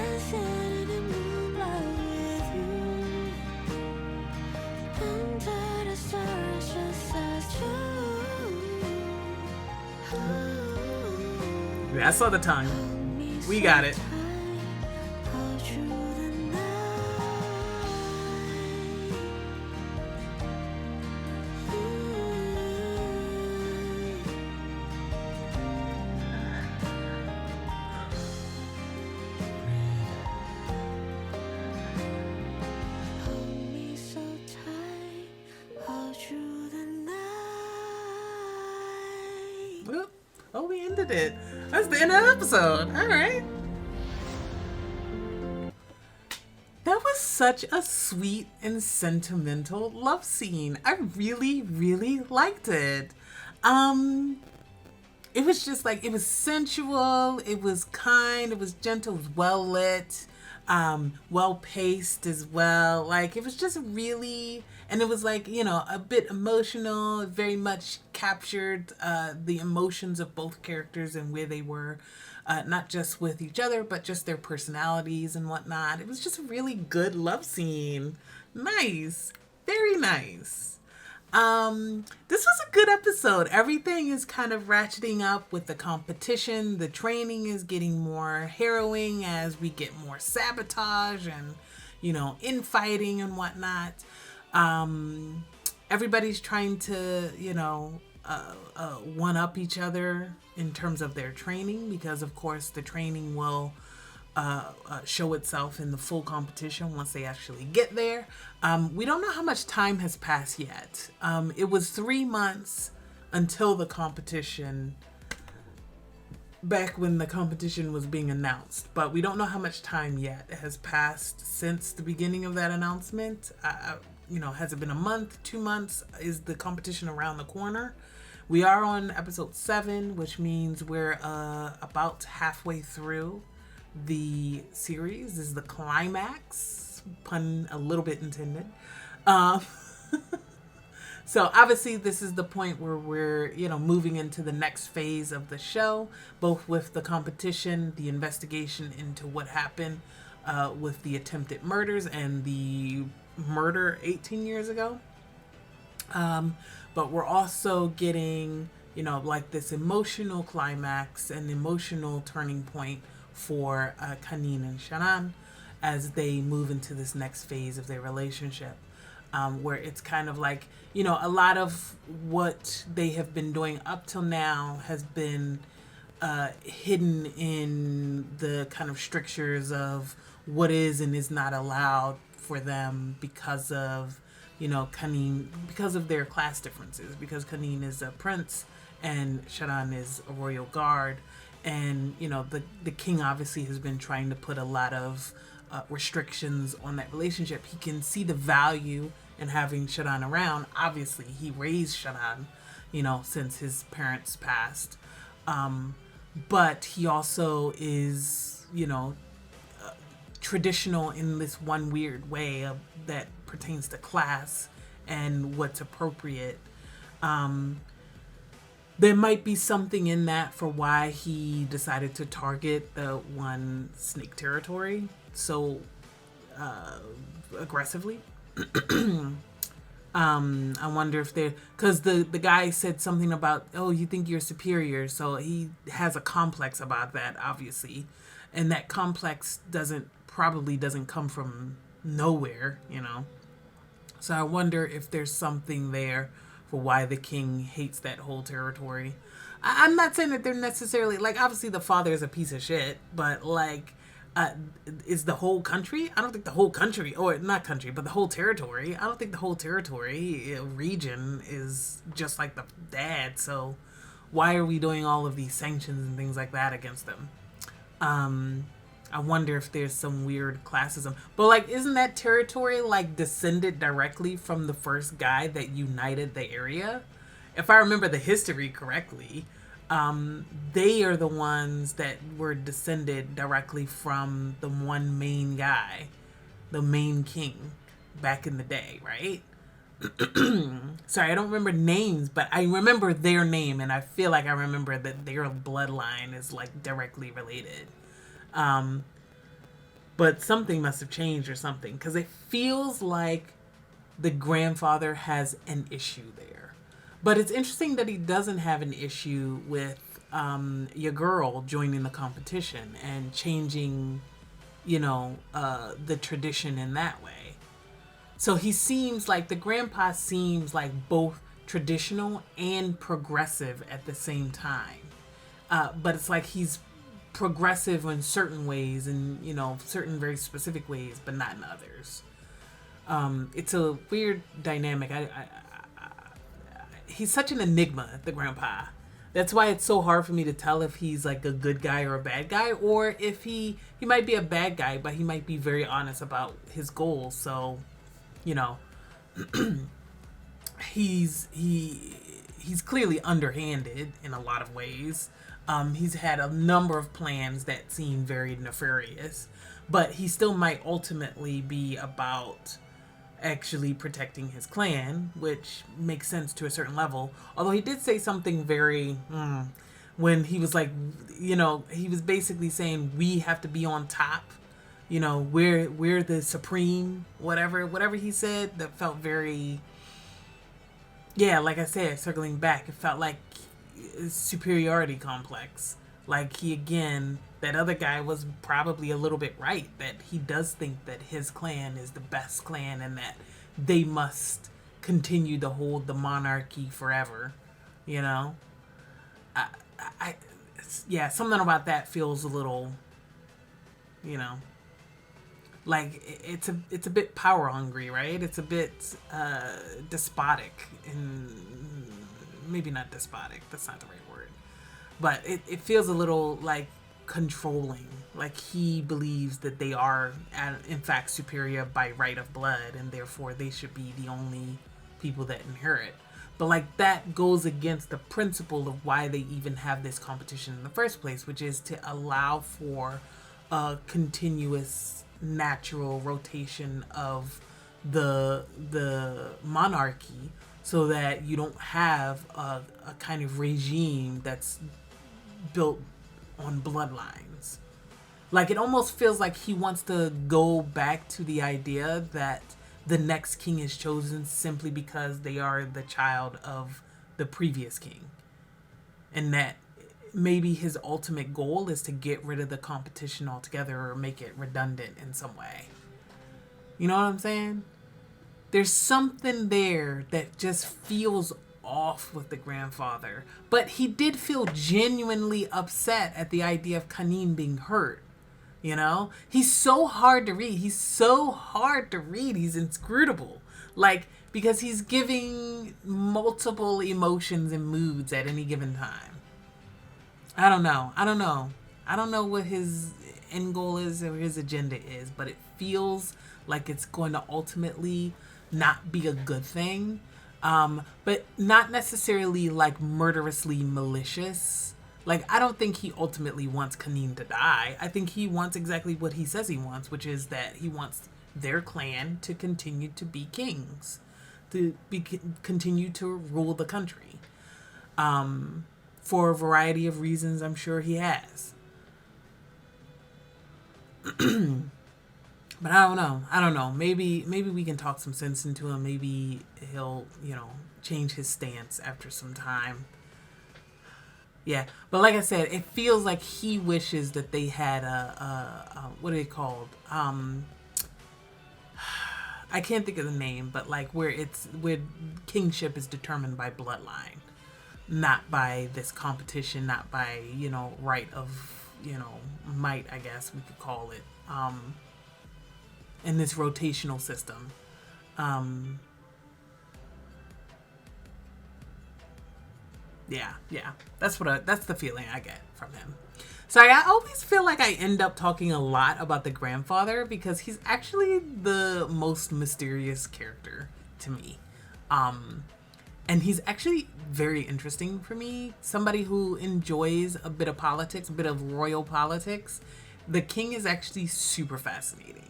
Yeah, I saw the tongue. We got it. Oh, we ended it. That's the end of the episode. All right. That was such a sweet and sentimental love scene. I really, really liked it. It was just like, it was sensual, it was kind, it was gentle, it was well lit, well paced as well. Like, it was just really, and it was like, you know, a bit emotional, very much captured the emotions of both characters and where they were, not just with each other, but just their personalities and whatnot. It was just a really good love scene. Nice. Very nice. This was a good episode. Everything is kind of ratcheting up with the competition. The training is getting more harrowing as we get more sabotage and, you know, infighting and whatnot. Everybody's trying to, you know, one up each other in terms of their training, because of course the training will show itself in the full competition once they actually get there. We don't know how much time has passed yet. It was 3 months until the competition, back when the competition was being announced, but we don't know how much time yet has passed since the beginning of that announcement. You know, has it been a month, 2 months? Is the competition around the corner? We are on episode 7, which means we're about halfway through the series. This is the climax, pun a little bit intended. So obviously this is the point where we're, you know, moving into the next phase of the show, both with the competition, the investigation into what happened with the attempted murders and the murder 18 years ago. But we're also getting, you know, like this emotional climax and emotional turning point for Kanin and Shanan as they move into this next phase of their relationship, where it's kind of like, you know, a lot of what they have been doing up till now has been hidden in the kind of strictures of what is and is not allowed for them because of, you know, Kanin, because of their class differences, because Kanin is a prince and Sharan is a royal guard. And, you know, the king obviously has been trying to put a lot of restrictions on that relationship. He can see the value in having Sharan around. Obviously, he raised Sharan, you know, since his parents passed. But he also is, you know, traditional in this one weird way that pertains to class and what's appropriate. There might be something in that for why he decided to target the one snake territory so aggressively. I wonder if they're, because the guy said something about, oh, you think you're superior, so he has a complex about that, obviously, and that complex probably doesn't come from nowhere, you know. So I wonder if there's something there for why the king hates that whole territory. I'm not saying that they're necessarily, like, obviously the father is a piece of shit, but like, is the whole country? I don't think the whole country, or not country, but the whole territory. I don't think the whole territory, region, is just like the dad. So why are we doing all of these sanctions and things like that against them? I wonder if there's some weird classism. But like, isn't that territory like descended directly from the first guy that united the area? If I remember the history correctly, they are the ones that were descended directly from the one main guy, the main king back in the day, right? Sorry, I don't remember names, but I remember their name, and I feel like I remember that their bloodline is like directly related. But something must have changed or something, because it feels like the grandfather has an issue there. But it's interesting that he doesn't have an issue with your girl joining the competition and changing, you know, the tradition in that way. So he seems like, the grandpa seems like both traditional and progressive at the same time. But it's like he's progressive in certain ways and, you know, certain very specific ways, but not in others. It's a weird dynamic. He's such an enigma, the grandpa. That's why it's so hard for me to tell if he's like a good guy or a bad guy, or if he might be a bad guy, but he might be very honest about his goals. So, you know, he's clearly underhanded in a lot of ways. He's had a number of plans that seem very nefarious, but he still might ultimately be about actually protecting his clan, which makes sense to a certain level. Although he did say something very, when he was like, you know, he was basically saying we have to be on top. You know, we're the supreme, whatever he said, that felt very, yeah, like I said, circling back, it felt like a superiority complex. Like he, again, that other guy was probably a little bit right, that he does think that his clan is the best clan and that they must continue to hold the monarchy forever, you know? Yeah, something about that feels a little, you know, like it's a bit power hungry, right? It's a bit despotic, and maybe not despotic, that's not the right word, but it feels a little like controlling, like he believes that they are in fact superior by right of blood, and therefore they should be the only people that inherit. But like that goes against the principle of why they even have this competition in the first place, which is to allow for a continuous natural rotation of the monarchy, so that you don't have a kind of regime that's built on bloodlines. Like it almost feels like he wants to go back to the idea that the next king is chosen simply because they are the child of the previous king, and that maybe his ultimate goal is to get rid of the competition altogether or make it redundant in some way. You know what I'm saying? There's something there that just feels off with the grandfather. But he did feel genuinely upset at the idea of Kanin being hurt. You know? He's so hard to read. He's inscrutable. Like, because he's giving multiple emotions and moods at any given time. I don't know. I don't know what his end goal is or his agenda is, but it feels like it's going to ultimately not be a good thing. But not necessarily like murderously malicious. Like, I don't think he ultimately wants Kanin to die. I think he wants exactly what he says he wants, which is that he wants their clan to continue to be kings, to continue to rule the country. For a variety of reasons I'm sure he has. But I don't know. Maybe we can talk some sense into him. Maybe he'll, you know, change his stance after some time. Yeah, but like I said, it feels like he wishes that they had a what are they called? I can't think of the name, but like where kingship is determined by bloodline, not by this competition, not by, you know, right of, you know, might, I guess we could call it, in this rotational system. Yeah, that's the feeling I get from him. Sorry, I always feel like I end up talking a lot about the grandfather because he's actually the most mysterious character to me. And he's actually very interesting for me. Somebody who enjoys a bit of politics, a bit of royal politics. The king is actually super fascinating.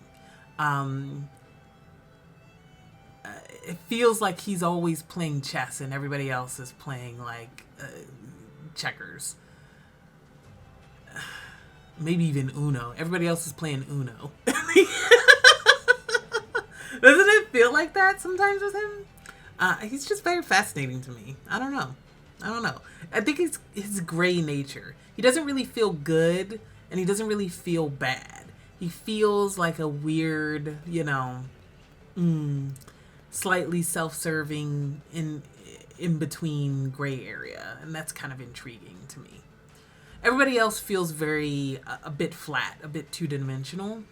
It feels like he's always playing chess and everybody else is playing like checkers. Maybe even Uno. Everybody else is playing Uno. Doesn't it feel like that sometimes with him? He's just very fascinating to me. I don't know. I think it's his gray nature. He doesn't really feel good and he doesn't really feel bad. He feels like a weird, slightly self-serving in between gray area. And that's kind of intriguing to me. Everybody else feels a bit flat, a bit two-dimensional,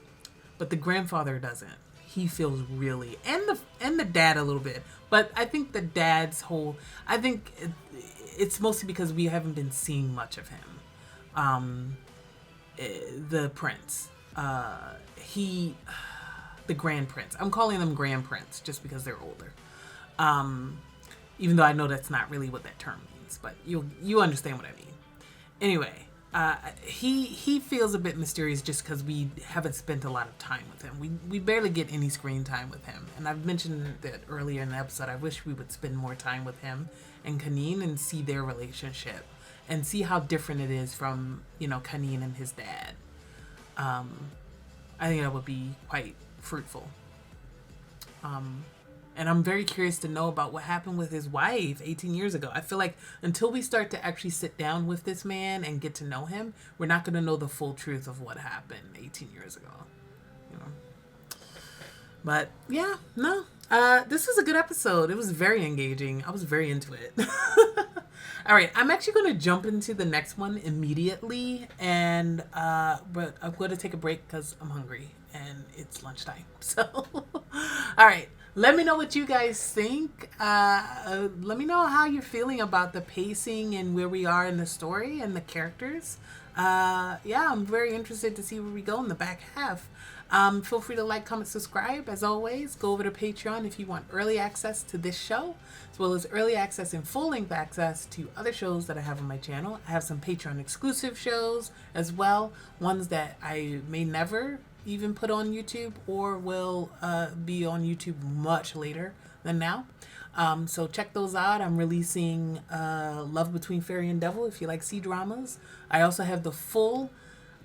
but the grandfather doesn't. He feels really, and the dad a little bit, but I think the dad's I think it's mostly because we haven't been seeing much of him. The prince, the grand prince. I'm calling them grand prince just because they're older. Even though I know that's not really what that term means, but you understand what I mean. Anyway, he feels a bit mysterious just because we haven't spent a lot of time with him. We barely get any screen time with him. And I've mentioned that earlier in the episode. I wish we would spend more time with him and Kanine and see their relationship and see how different it is from, Kanine and his dad. I think that would be quite fruitful. And I'm very curious to know about what happened with his wife 18 years ago. I feel like until we start to actually sit down with this man and get to know him, we're not going to know the full truth of what happened 18 years ago. But yeah, no. This was a good episode. It was very engaging. I was very into it. All right, I'm actually going to jump into the next one immediately. But I'm going to take a break because I'm hungry and it's lunchtime. So, all right. Let me know what you guys think. Let me know how you're feeling about the pacing and where we are in the story and the characters. I'm very interested to see where we go in the back half. Feel free to like, comment, subscribe. As always, go over to Patreon if you want early access to this show, as well as early access and full-length access to other shows that I have on my channel. I have some Patreon exclusive shows as well, ones that I may never even put on YouTube or will be on YouTube much later than now. So check those out. I'm releasing Love Between Fairy and Devil if you like C-dramas. I also have the full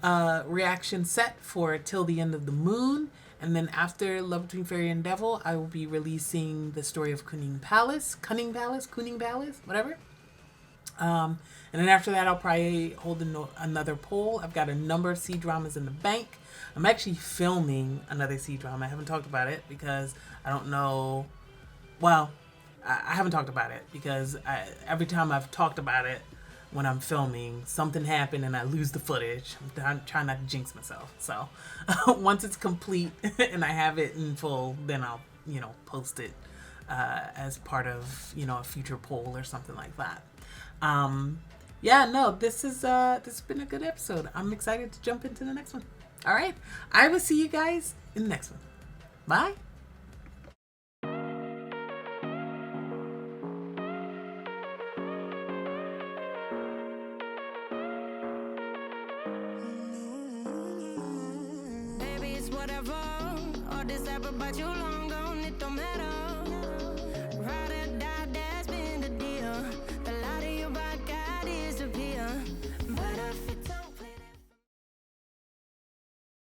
reaction set for Till the End of the Moon. And then after Love Between Fairy and Devil, I will be releasing the story of Cunning Palace, whatever. And then after that, I'll probably hold another poll. I've got a number of C-dramas in the bank. I'm actually filming another C-drama. I haven't talked about it because I don't know. Well, I haven't talked about it because every time I've talked about it when I'm filming, something happened and I lose the footage. I'm trying not to jinx myself. So once it's complete and I have it in full, then I'll, post it as part of, a future poll or something like that. This has been a good episode. I'm excited to jump into the next one. All right. I will see you guys in the next one. Bye. Baby, it's whatever. All this ever but you long.